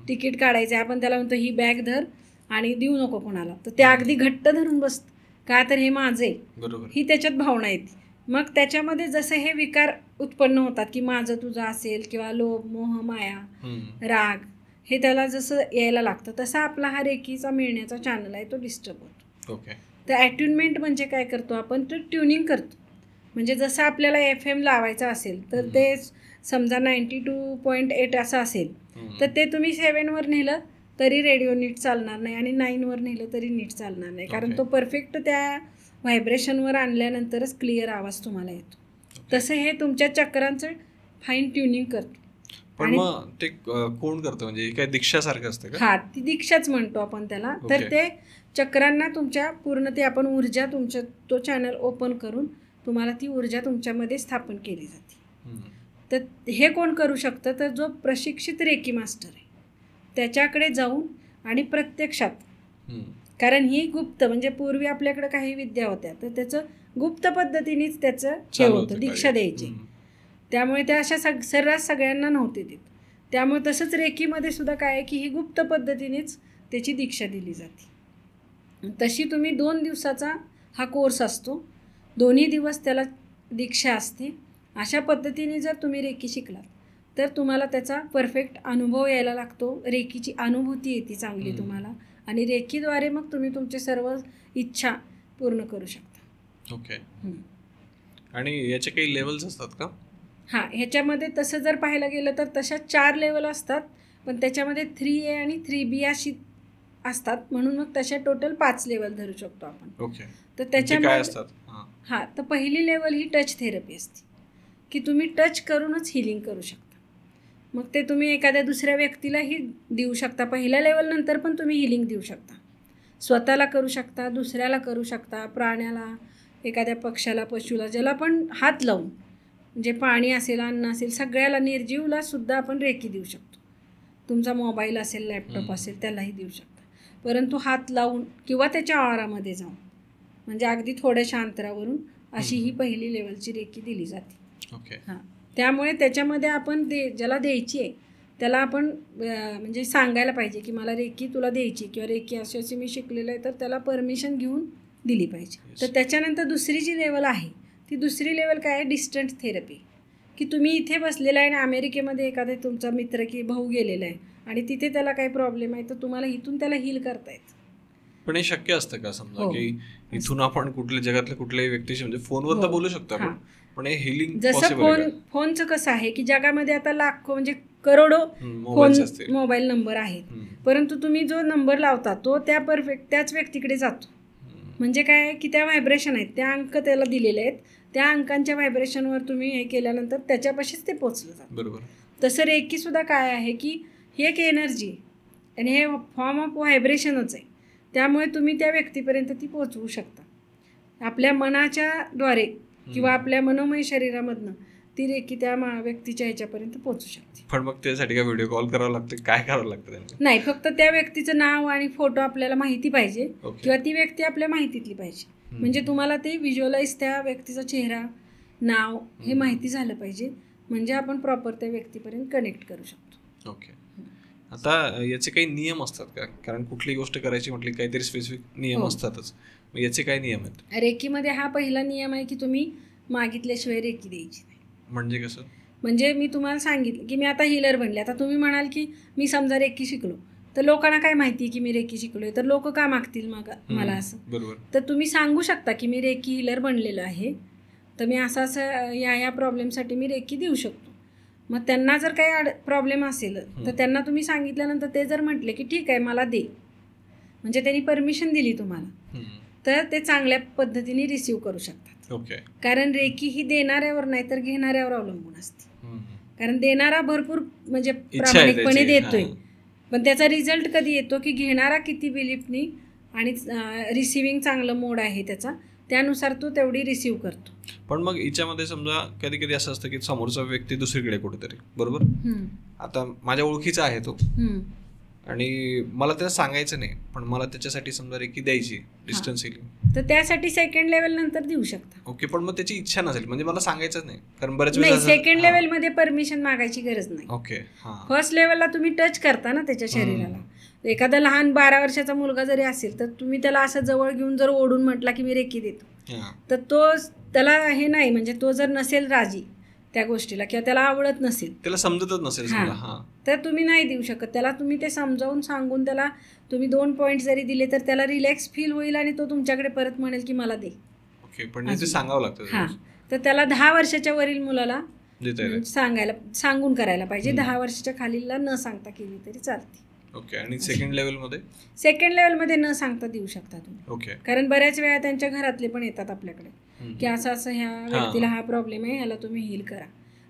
तिकीट काढायचं आहे, आपण त्याला म्हणतो ही बॅग धर आणि देऊ नको कोणाला, तर ते अगदी घट्ट धरून बसतं का, तर हे माझे, ही त्याच्यात भावना येते. मग त्याच्यामध्ये जसं हे विकार उत्पन्न होतात की माझं तुझं असेल, किंवा लोभ, मोह, माया, राग, हे त्याला जसं यायला लागतं तसा आपला हा रेकीचा मिळण्याचा चॅनल आहे तो डिस्टर्ब होतो. ओके. तर ॲट्युनमेंट म्हणजे काय करतो आपण, तर ट्युनिंग करतो. म्हणजे जसं आपल्याला FM लावायचं असेल तर ते समजा 92.8 असं असेल तर ते तुम्ही 7वर नेलं तरी रेडिओ नीट चालणार नाही आणि 9वर नेलं तरी नीट चालणार नाही, कारण तो परफेक्ट त्या व्हायब्रेशनवर आणल्यानंतरच क्लिअर आवाज तुम्हाला येतो. तसं हे तुमच्या चक्रांचं फाईन ट्युनिंग करतो. पण मग ते कोण करतं, म्हणजे काय दीक्षासारखं असतं का? हा, ती दीक्षाच म्हणतो आपण त्याला. तर ते चक्रांना तुमच्या पूर्ण ते आपण ऊर्जा तुमच्या तो चॅनल ओपन करून तुम्हाला ती ऊर्जा तुमच्यामध्ये स्थापन केली जाते. तर हे कोण करू शकतं, तर जो प्रशिक्षित रेकी मास्टर आहे त्याच्याकडे जाऊन आणि प्रत्यक्षात, कारण ही गुप्त म्हणजे पूर्वी आपल्याकडे काही विद्या होत्या तर त्याचं गुप्त पद्धतीनेच त्याचं हे होतं, दीक्षा द्यायची. त्यामुळे त्या अशा सर्रास सगळ्यांना नव्हते देत. त्यामुळे तसंच रेकीमध्ये सुद्धा काय आहे की ही गुप्त पद्धतीनेच त्याची दीक्षा दिली जाते. तशी तुम्ही 2 दिवसाचा हा कोर्स असतो, दोन्ही दिवस त्याला दीक्षा असते अशा पद्धतीने जर तुम्ही रेकी शिकलात तर तुम्हाला त्याचा परफेक्ट अनुभव यायला लागतो, रेकीची अनुभूती येते चांगली तुम्हाला, आणि रेकीद्वारे मग तुम्ही तुमचे सर्व इच्छा पूर्ण करू शकता. ओके. आणि याचे काही लेवल्स असतात का? हां, ह्याच्यामध्ये तसं जर पाहायला गेलं तर तशा 4 लेवल असतात, पण त्याच्यामध्ये 3A आणि 3B अशी असतात, म्हणून मग तशा टोटल 5 लेवल धरू शकतो आपण. ओके. तर काय त्याच्यामध्ये असतात? हां, तर पहिली लेवल ही टच थेरपी असते, की तुम्ही टच करूनच हिलिंग करू शकता. मग ते तुम्ही एखाद्या दुसऱ्या व्यक्तीलाही देऊ शकता. पहिल्या लेवलनंतर पण तुम्ही हिलिंग देऊ शकता. स्वतःला करू शकता, दुसऱ्याला करू शकता, प्राण्याला, एखाद्या पक्षाला, पशुला, ज्याला पण हात लावून, म्हणजे पाणी असेल, अन्न असेल, सगळ्याला, निर्जीवला सुद्धा आपण रेकी देऊ शकतो. तुमचा मोबाईल असेल, लॅपटॉप असेल, त्यालाही देऊ शकता. परंतु हात लावून किंवा त्याच्या आवारामध्ये जाऊन, म्हणजे अगदी थोड्याशा अंतरावरून, अशी ही पहिली लेवलची रेकी दिली जाते. ओके. हां, त्यामुळे त्याच्यामध्ये आपण ज्याला द्यायची आहे त्याला आपण म्हणजे सांगायला पाहिजे की मला रेकी तुला द्यायची, किंवा रेकी अशी अशी मी शिकलेलं आहे, तर त्याला परमिशन घेऊन दिली पाहिजे. तर त्याच्यानंतर दुसरी जी लेवल आहे ती दुसरी लेवल काय आहे, डिस्टन्स थेरपी, की तुम्ही इथे बसलेला आहे आणि अमेरिकेमध्ये एखादा तुमचा मित्र की भाऊ गेलेला आहे आणि तिथे त्याला काही प्रॉब्लेम आहे, तर तुम्हाला इथून त्याला हील करता येतं. पण हे शक्य असतं का, समजा की इथून आपण कुठल्या जगातल्या कुठल्याही व्यक्तीशी म्हणजे फोनवर तर बोलू शकतो आपण, पण हे हिलिंग जसं फोनचं कसं आहे की जगामध्ये आता लाखो म्हणजे करोडो मोबाईल नंबर आहेत, परंतु तुम्ही जो नंबर लावता तो त्याच व्यक्तीकडे जातो. म्हणजे काय की त्या व्हायब्रेशन आहेत, त्या अंक त्याला दिलेले आहेत, त्या अंकांच्या व्हायब्रेशनवर तुम्ही हे केल्यानंतर त्याच्यापाशीच ते पोचलं जातं. बरोबर. तसं रेकी सुद्धा काय आहे की ही एक एनर्जी आहे आणि हे फॉर्म ऑफ व्हायब्रेशनच आहे, त्यामुळे तुम्ही त्या व्यक्तीपर्यंत ती पोचवू शकता. आपल्या मनाच्या द्वारे किंवा आपल्या मनोमय शरीरामधनं ती रेकी त्या व्यक्तीच्या ह्याच्यापर्यंत पोचू शकते. पण मग त्यासाठी काय व्हिडिओ कॉल करावं लागतं, काय करावं लागतं त्यांना? नाही, फक्त त्या व्यक्तीचं नाव आणि फोटो आपल्याला माहिती पाहिजे, किंवा ती व्यक्ती आपल्या माहितीतली पाहिजे. म्हणजे तुम्हाला ते व्हिज्युअलाइज त्या व्यक्तीचा चेहरा, नाव हे माहिती झालं पाहिजे, म्हणजे आपण प्रॉपर त्या व्यक्तीपर्यंत कनेक्ट करू शकतो. ओके. आता याचे काही नियम असतात का? कारण कुठलीही गोष्ट करायची म्हटली काहीतरी स्पेसिफिक नियम असतातच. याचे काय नियम आहेत? रेकीमध्ये हा पहिला नियम आहे की तुम्ही मागितल्याशिवाय रेकी द्यायची नाही. म्हणजे कसं? म्हणजे मी तुम्हाला सांगितलं की मी आता हिलर बनले, आता तुम्ही म्हणाल की मी समजा रेकी शिकलो, तर लोकांना काय माहिती की मी रेकी शिकलोय, तर लोक का मागतील मग मला असं? बरोबर. तर तुम्ही सांगू शकता की मी रेकी हिलर बनलेलं आहे, तर मी असं या प्रॉब्लेमसाठी मी रेकी देऊ शकतो. मग त्यांना जर काही प्रॉब्लेम असेल तर त्यांना तुम्ही सांगितल्यानंतर ते जर म्हटले की ठीक आहे मला दे, म्हणजे त्यांनी परमिशन दिली तुम्हाला, तर ते चांगल्या पद्धतीने रिसीव्ह करू शकतात. ओके. कारण रेकी ही देणाऱ्यावर नाही तर घेणाऱ्यावर अवलंबून असते. कारण देणारा भरपूर म्हणजे प्रामाणिकपणे देतोय, पण त्याचा रिझल्ट कधी येतो की घेणारा किती बिलीफनी आणि रिसिव्हिंग चांगलं मोड आहे त्याचा, त्यानुसार तो तेवढी रिसीव्ह करतो. पण मग हिच्यामध्ये समजा कधी कधी असं असतं की समोरचा व्यक्ती दुसरीकडे कुठेतरी, बरोबर, आता माझ्या ओळखीचा आहे तो आणि मला त्याला सांगायचं नाही, पण मला त्याच्यासाठी समजा रेकी द्यायची डिस्टन्स हिलिंग, तर त्यासाठी सेकंड लेवल नंतर देऊ शकता. ओके. पण मग त्याची इच्छा नसेल, म्हणजे मला सांगायचंच नाही, कारण बऱ्याच वेळेस सेकंड लेवल मध्ये परमिशन मागायची गरज नाही. ओके. फर्स्ट लेवलला तुम्ही टच करता ना त्याच्या शरीराला. एखादा लहान 12 वर्षाचा मुलगा जरी असेल तर तुम्ही त्याला असं जवळ घेऊन जर ओढून म्हटला की मी रेकी देतो, तर त्याला हे नाही, म्हणजे तो जर नसेल राजी त्या गोष्टीला किंवा त्याला आवडत नसेल, त्याला समजतच नसेल, तर तुम्ही नाही देऊ शकत त्याला. तुम्ही ते समजावून सांगून त्याला तुम्ही 2 पॉईंट जरी दिले तर त्याला रिलॅक्स फील होईल आणि तो तुमच्याकडे परत म्हणेल की मला दे. ओके. पण ते सांगावं लागतं. तर त्याला 10 वर्षाच्या वरील मुलाला सांगून करायला पाहिजे. 10 वर्षाच्या खालीला न सांगता केली तरी चालते. ओके. आणि सेकंड लेवलमध्ये न सांगता देऊ शकता तुम्ही. ओके. कारण बऱ्याच वेळा त्यांच्या घरातले पण येतात आपल्याकडे की असं असं ह्या व्यक्तीला हा प्रॉब्लेम आहे, ह्याला तुम्ही हील करा,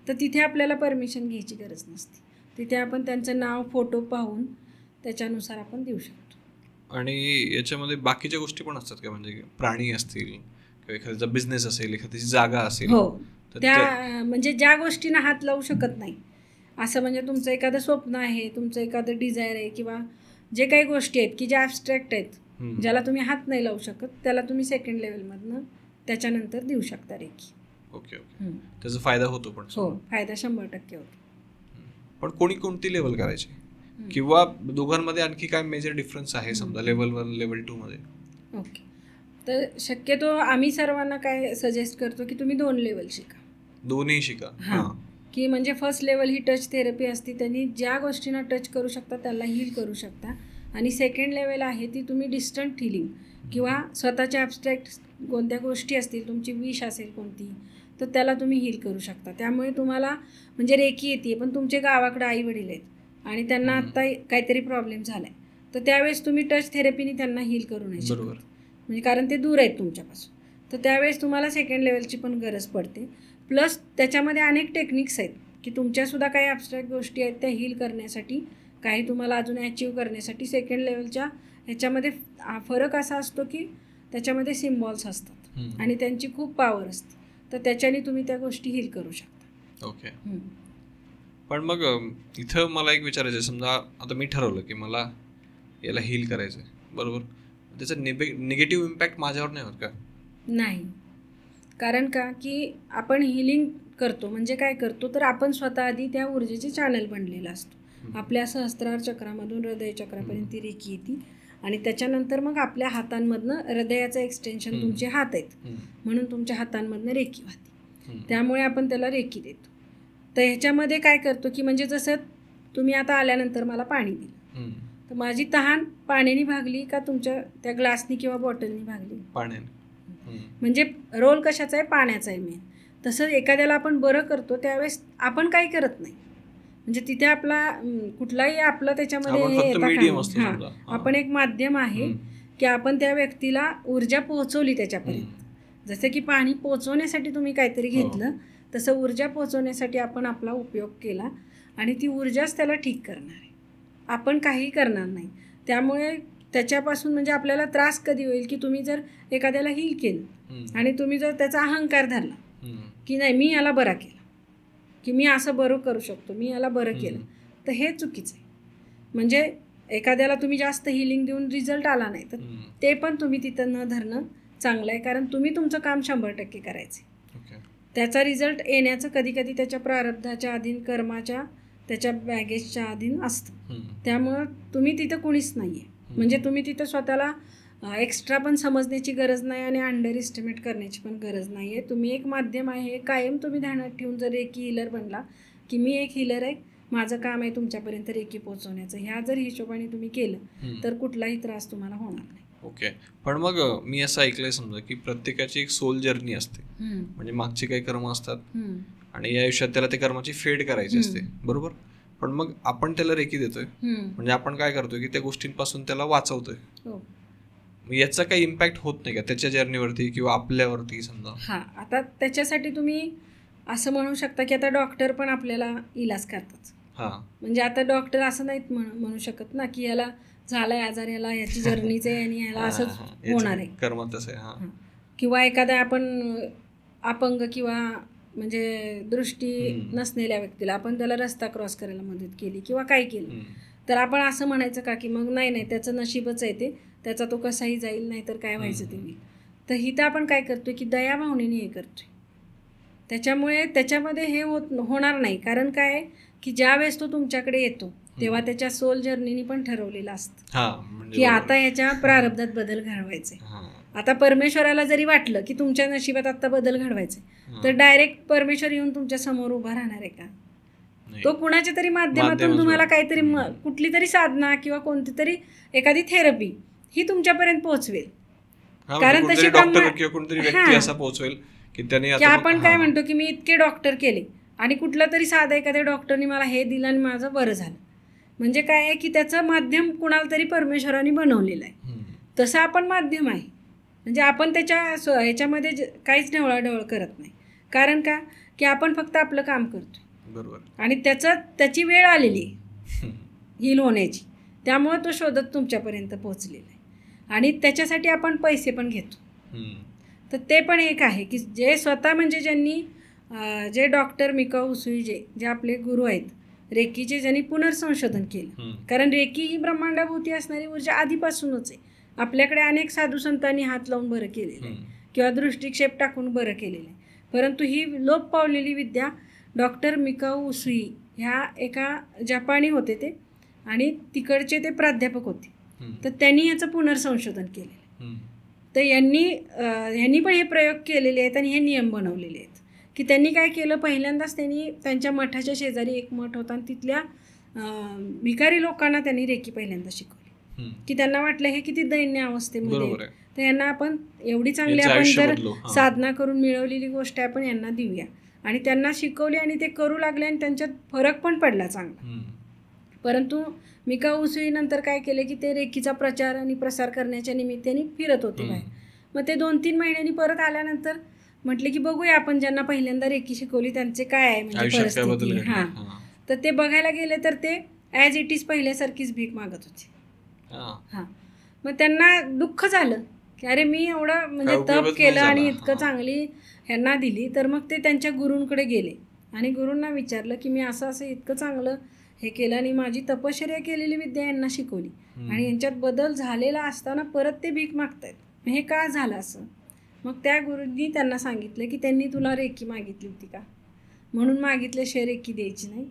तर तिथे आपल्याला परमिशन घ्यायची गरज नसते. तिथे आपण त्यांचं नाव, फोटो पाहून त्याच्यानुसार आपण देऊ शकतो. आणि याच्यामध्ये बाकीच्या गोष्टी पण असतात का, म्हणजे प्राणी असतील किंवा एखाद्याचा बिझनेस असेल, एखाद्याची जागा असेल? हो, त्या म्हणजे ज्या गोष्टींना हात लावू शकत नाही असं, म्हणजे तुमचं एखादं स्वप्न आहे, तुमचं एखादं डिझायर आहे, किंवा जे काही गोष्टी आहेत की ज्या ॲबस्ट्रॅक्ट आहेत, ज्याला तुम्ही हात नाही लावू शकत, त्याला तुम्ही सेकंड लेवलमधनं त्याच्यानंतर देऊ शकता रेकी. ओके. ओके. त्याचा फायदा होतो? पण हो, फायदा 100% होतो. पण कोणती लेवल करायची, किंवा दोघांमध्ये आणखी काय मेजर डिफरन्स आहे समजा लेवल 1 लेवल 2 मध्ये? ओके. तर शक्यतो आम्ही सर्वांना काय सजेस्ट करतो की तुम्ही 2 लेवल शिका. दोन्ही शिका. हां, की म्हणजे फर्स्ट लेवल ही टच थेरपी असते, त्यांनी ज्या गोष्टींना टच करू शकता त्याला हील करू शकता. आणि सेकंड लेवल आहे ती तुम्ही डिस्टंट हिलिंग किंवा स्वतःच्या ॲबस्ट्रॅक्ट कोणत्या गोष्टी असतील, तुमची विश असेल कोणती, तर त्याला तुम्ही हील करू शकता. त्यामुळे तुम्हाला म्हणजे रेकी येते, पण तुमचे गावाकडे आई वडील आहेत आणि त्यांना आत्ता काहीतरी प्रॉब्लेम झाला आहे, तर त्यावेळेस तुम्ही टच थेरपीने त्यांना हील करू नाही शकत, म्हणजे कारण ते दूर आहेत तुमच्यापासून. तर त्यावेळेस तुम्हाला सेकंड लेवलची पण गरज पडते. प्लस त्याच्यामध्ये अनेक टेक्निक्स आहेत की तुमच्यासुद्धा काही ॲबस्ट्रॅक्ट गोष्टी आहेत त्या हील करण्यासाठी, काही तुम्हाला अजून अचीव करण्यासाठी. सेकंड लेवलच्या ह्याच्यामध्ये फरक असा असतो की त्याच्यामध्ये सिम्बॉल्स असतात आणि त्यांची खूप पॉवर असते, तर त्याच्याने तुम्ही त्या गोष्टी हील करू शकता. ओके. पण मग इथं मला एक विचारायचं आहे, समजा आता मी ठरवलं की मला याला हील करायचं आहे, बरोबर, त्याचा निगेटिव्ह इम्पॅक्ट माझ्यावर नाही होत का? नाही, कारण का की आपण हिलिंग करतो म्हणजे काय करतो, तर आपण स्वतः आधी त्या ऊर्जेचे चॅनल बनलेला असतो. आपल्या सहस्त्रार चक्रामधून हृदय चक्रापर्यंत ती रेकी येते आणि त्याच्यानंतर मग आपल्या हातांमधनं हृदयाचं एक्सटेन्शन तुमचे हात आहेत म्हणून तुमच्या हातांमधनं रेकी वाहते, त्यामुळे आपण त्याला रेकी देतो. तर ह्याच्यामध्ये काय करतो की म्हणजे जसं तुम्ही आता आल्यानंतर मला पाणी दिलं, तर माझी तहान पाण्याने भागली का तुमच्या त्या ग्लासनी किंवा बॉटलनी भागली? पाण्याने. म्हणजे रोल कशाचा आहे? पाण्याचा आहे मेन. तसं एखाद्याला आपण बरं करतो त्यावेळेस आपण काही करत नाही, म्हणजे तिथे आपला कुठलाही आपलं त्याच्यामध्ये आपण एक माध्यम आहे की आपण त्या व्यक्तीला ऊर्जा पोहोचवली त्याच्यापर्यंत. जसं की पाणी पोहोचवण्यासाठी तुम्ही काहीतरी घेतलं, तसं ऊर्जा पोहोचवण्यासाठी आपण आपला उपयोग केला आणि ती ऊर्जाच त्याला ठीक करणार आहे, आपण काहीही करणार नाही. त्यामुळे त्याच्यापासून म्हणजे आपल्याला त्रास कधी होईल की तुम्ही जर एखाद्याला हील केलं आणि तुम्ही जर त्याचा अहंकार धरला की नाही मी याला बरा केला, की मी असं बरं करू शकतो, मी याला बरं केलं, तर हे चुकीचं आहे. म्हणजे एखाद्याला तुम्ही जास्त हिलिंग देऊन रिझल्ट आला नाही तर ते पण तुम्ही तिथं न धरणं चांगलं आहे, कारण तुम्ही तुमचं काम 100% करायचं. त्याचा रिझल्ट येण्याचं कधी कधी त्याच्या प्रारब्धाच्या अधीन, कर्माच्या, त्याच्या बॅगेजच्या अधीन असतं. त्यामुळं तुम्ही तिथं कुणीच नाही आहे, म्हणजे तुम्ही तिथं स्वतःला एक्स्ट्रा पण समजण्याची गरज नाही आणि अंडर एस्टिमेट करण्याची पण गरज नाही आहे. तुम्ही एक माध्यम आहे, कायम तुम्ही ध्यानात ठेवून जर रेकी हिलर बनला की मी एक हिलर आहे, माझं काम आहे तुमच्यापर्यंत रेकी पोहोचवण्याचं, ह्या जर हिशोबाने तुम्ही केलं तर कुठलाही त्रास तुम्हाला होणार नाही. ओके. पण मग मी असं ऐकलंय समजा की प्रत्येकाची एक सोल जर्नी असते, म्हणजे मागची काही कर्म असतात आणि या आयुष्यात त्याला ते कर्माची फेड करायची असते, बरोबर. पण मग आपण त्याला रेकी देतोय, म्हणजे आपण काय करतोय की त्या गोष्टींपासून त्याला वाचवतोय. याचा काही इम्पॅक्ट होत नाही का त्याच्या जर्नीवरती किंवा आपल्यावरती समजा? हां, आता त्याच्यासाठी तुम्ही असं म्हणू शकता की आता डॉक्टर पण आपल्याला इलाज करतात. म्हणजे आता डॉक्टर असं नाहीत म्हणू शकत ना की याला झालाय आजार, याला याची जर्नीच आहे आणि याला असंच होणार आहे, कर्म तसं आहे. किंवा एखादा आपण अपंग किंवा म्हणजे दृष्टी नसलेल्या व्यक्तीला आपण त्याला रस्ता क्रॉस करायला मदत केली किंवा काय केलं, तर आपण असं म्हणायचं का की मग नाही त्याचं नशीबच आहे ते, त्याचा तो कसाही जाईल, नाही तर काय व्हायचं ते होईल. तर हिथं आपण काय करतोय की दयाभावनेने हे करतोय, त्याच्यामुळे त्याच्यामध्ये हे होणार नाही. कारण काय की ज्या वेळेस तो तुमच्याकडे येतो तेव्हा त्याच्या सोल जर्नीनी पण ठरवलेलं असतं की आता ह्याच्या प्रारब्धात बदल घडवायचे. आता परमेश्वराला जरी वाटलं की तुमच्या नशिबात आता बदल घडवायचे, तर डायरेक्ट परमेश्वर येऊन तुमच्या समोर उभा राहणार आहे का? तो कुणाच्या तरी माध्यमातून तुम्हाला काहीतरी कुठली तरी साधना किंवा कोणती तरी एखादी थेरपी ही तुमच्यापर्यंत पोहोचवेल. कारण तशी की आपण काय म्हणतो की मी इतके डॉक्टर केले आणि कुठला तरी साधा एखाद्या डॉक्टरनी मला हे दिलं आणि माझं बरं झालं, म्हणजे काय आहे की त्याचं माध्यम कुणाला तरी परमेश्वराने बनवलेलं आहे. तसं आपण माध्यम आहे, म्हणजे आपण त्याच्या ह्याच्यामध्ये काहीच ढवळाढवळ करत नाही. कारण का की आपण फक्त आपलं काम करतोय, बरोबर, आणि त्याची वेळ आलेली आहे हील होण्याची, त्यामुळे तो शोधत तुमच्यापर्यंत पोहोचलेला आहे आणि त्याच्यासाठी आपण पैसे पण घेतो. तर ते पण एक आहे की जे स्वतः म्हणजे ज्यांनी जे डॉक्टर मिकाऊ उसूई जे आपले गुरु आहेत रेकीचे, ज्यांनी पुनर्संशोधन केलं, कारण रेकी ही ब्रह्मांडाभोवती असणारी ऊर्जा आधीपासूनच आहे. आपल्याकडे अनेक साधू संतांनी हात लावून बरं केलेलं आहे किंवा दृष्टिक्षेप टाकून बरं केलेलं आहे, परंतु ही लोप पावलेली विद्या डॉक्टर मिकाऊ उसूई ह्या एका जपानी होते ते आणि तिकडचे ते प्राध्यापक होते, तर त्यांनी याचं पुनर्संशोधन केलेलं. तर यांनी पण हे प्रयोग केलेले आहेत आणि हे नियम बनवलेले आहेत की त्यांनी काय केलं, पहिल्यांदाच त्यांनी त्यांच्या मठाच्या शेजारी एक मठ होता आणि तिथल्या भिकारी लोकांना त्यांनी रेकी पहिल्यांदा शिकवली, की त्यांना वाटलं हे किती दैन्य अवस्थेमध्ये, तर यांना आपण एवढी चांगली आपण जर साधना करून मिळवलेली गोष्ट आहे आपण यांना देऊया. आणि त्यांना शिकवली आणि ते करू लागले आणि त्यांच्यात फरक पण पडला चांगला. परंतु मिकाऊ उसुई नंतर काय केले की ते रेकीचा प्रचार आणि प्रसार करण्याच्या निमित्ताने फिरत होते बाहेर. मग ते 2-3 महिन्यांनी परत आल्यानंतर म्हटले की बघूया आपण ज्यांना पहिल्यांदा रेकी शिकवली त्यांचे काय आहे म्हणजे परिस्थिती. हां, तर ते बघायला गेले तर ते ॲज इट इज पहिल्यासारखीच भीक मागत होते. हां, मग त्यांना दुःख झालं की अरे मी एवढं म्हणजे तप केलं आणि इतकं चांगली ह्यांना दिली. तर मग ते त्यांच्या गुरूंकडे गेले आणि गुरूंना विचारलं की मी असं असं इतकं चांगलं हे केलं आणि माझी तपश्चर्या केलेली विद्या यांना शिकवली आणि यांच्यात बदल झालेला असताना परत ते भीक मागतायत, हे का झालं असं. मग त्या गुरूंनी त्यांना सांगितलं की त्यांनी तुला रेकी मागितली होती का, म्हणून मागितल्याशिवाय रेकी द्यायची नाही.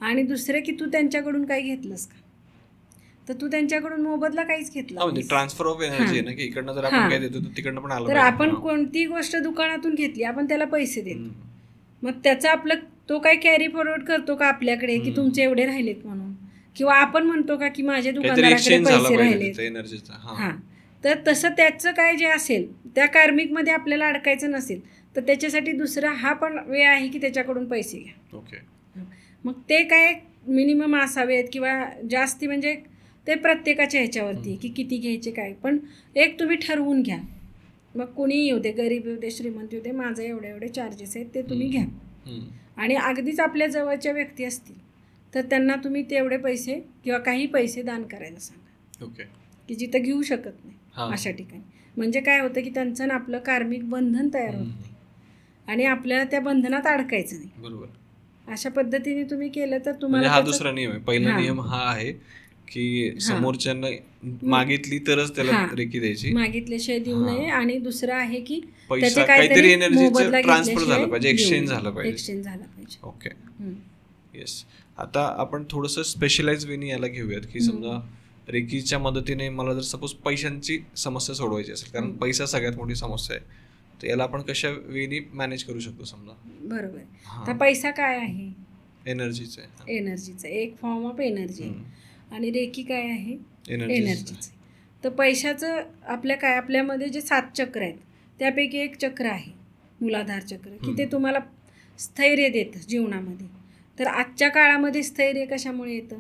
आणि दुसरे की तू त्यांच्याकडून काही घेतलंस का, तर तू त्यांच्याकडून मोबदला काहीच घेतला नाही. ट्रान्सफर ऑफ एनर्जी आहे ना, की इकडनं जर आपण काय देतो तर तिकडनं पण आलं. तर आपण कोणती गोष्ट दुकानातून घेतली आपण त्याला पैसे देतो, मग त्याचं आपलं तो काय कॅरी फॉरवर्ड करतो का आपल्याकडे की तुमचे एवढे राहिलेत म्हणून, किंवा आपण म्हणतो का की माझ्या दुकानदाराकडे पैसे राहिलेत. हां, तर तसं त्याचं काय जे असेल त्या कार्मिकमध्ये आपल्याला अडकायचं नसेल तर त्याच्यासाठी दुसरा हा पण वेळ आहे की त्याच्याकडून पैसे घ्या. मग ते काय मिनिमम असावेत किंवा जास्ती म्हणजे ते प्रत्येकाच्या ह्याच्यावरती की किती घ्यायचे काय, पण एक तुम्ही ठरवून घ्या. मग कोणीही येऊ दे, गरीब येऊ दे, श्रीमंत येऊ दे, माझं एवढे चार्जेस आहेत ते तुम्ही घ्या. आणि अगदीच आपल्या जवळच्या व्यक्ती असतील तर त्यांना तुम्ही तेवढे पैसे किंवा काही पैसे दान करायला सांगा, की जिथं घेऊ शकत नाही अशा ठिकाणी. म्हणजे काय होतं की त्यांचं ना आपलं कार्मिक बंधन तयार होत नाही आणि आपल्याला त्या बंधनात अडकायचं नाही. बरोबर. अशा पद्धतीने तुम्ही केलं तर तुम्हाला हा दुसरा नियम आहे. पहिला नियम हा आहे की समोरच्यांना मागितली तरच त्याला रेकी द्यायची, मागितल्याशिवाय देऊ नये. आणि दुसरं आहे की पैसा काहीतरी एनर्जीचं ट्रान्सफर झालं पाहिजे, एक्सचेंज झालं पाहिजे. Okay, yes. आता आपण थोडंसं स्पेशलाइज वेनी याला घेऊयात की समजा रेकीच्या मदतीने मला जर सपोज पैशांची समस्या सोडवायची असेल, कारण पैसा सगळ्यात मोठी समस्या आहे, तर याला आपण कशा वेनी मॅनेज करू शकतो समजा. बरोबर. तर पैसा काय आहे, एनर्जीचा एक फॉर्म ऑफ एनर्जी. आणि रेकी काय आहे, एनर्जीचं. तर पैशाचं आपल्यामध्ये जे 7 चक्र आहेत त्यापैकी एक चक्र आहे मूलाधार चक्र, की ते तुम्हाला स्थैर्य देतं जीवनामध्ये. तर आजच्या काळामध्ये स्थैर्य कशामुळे येतं,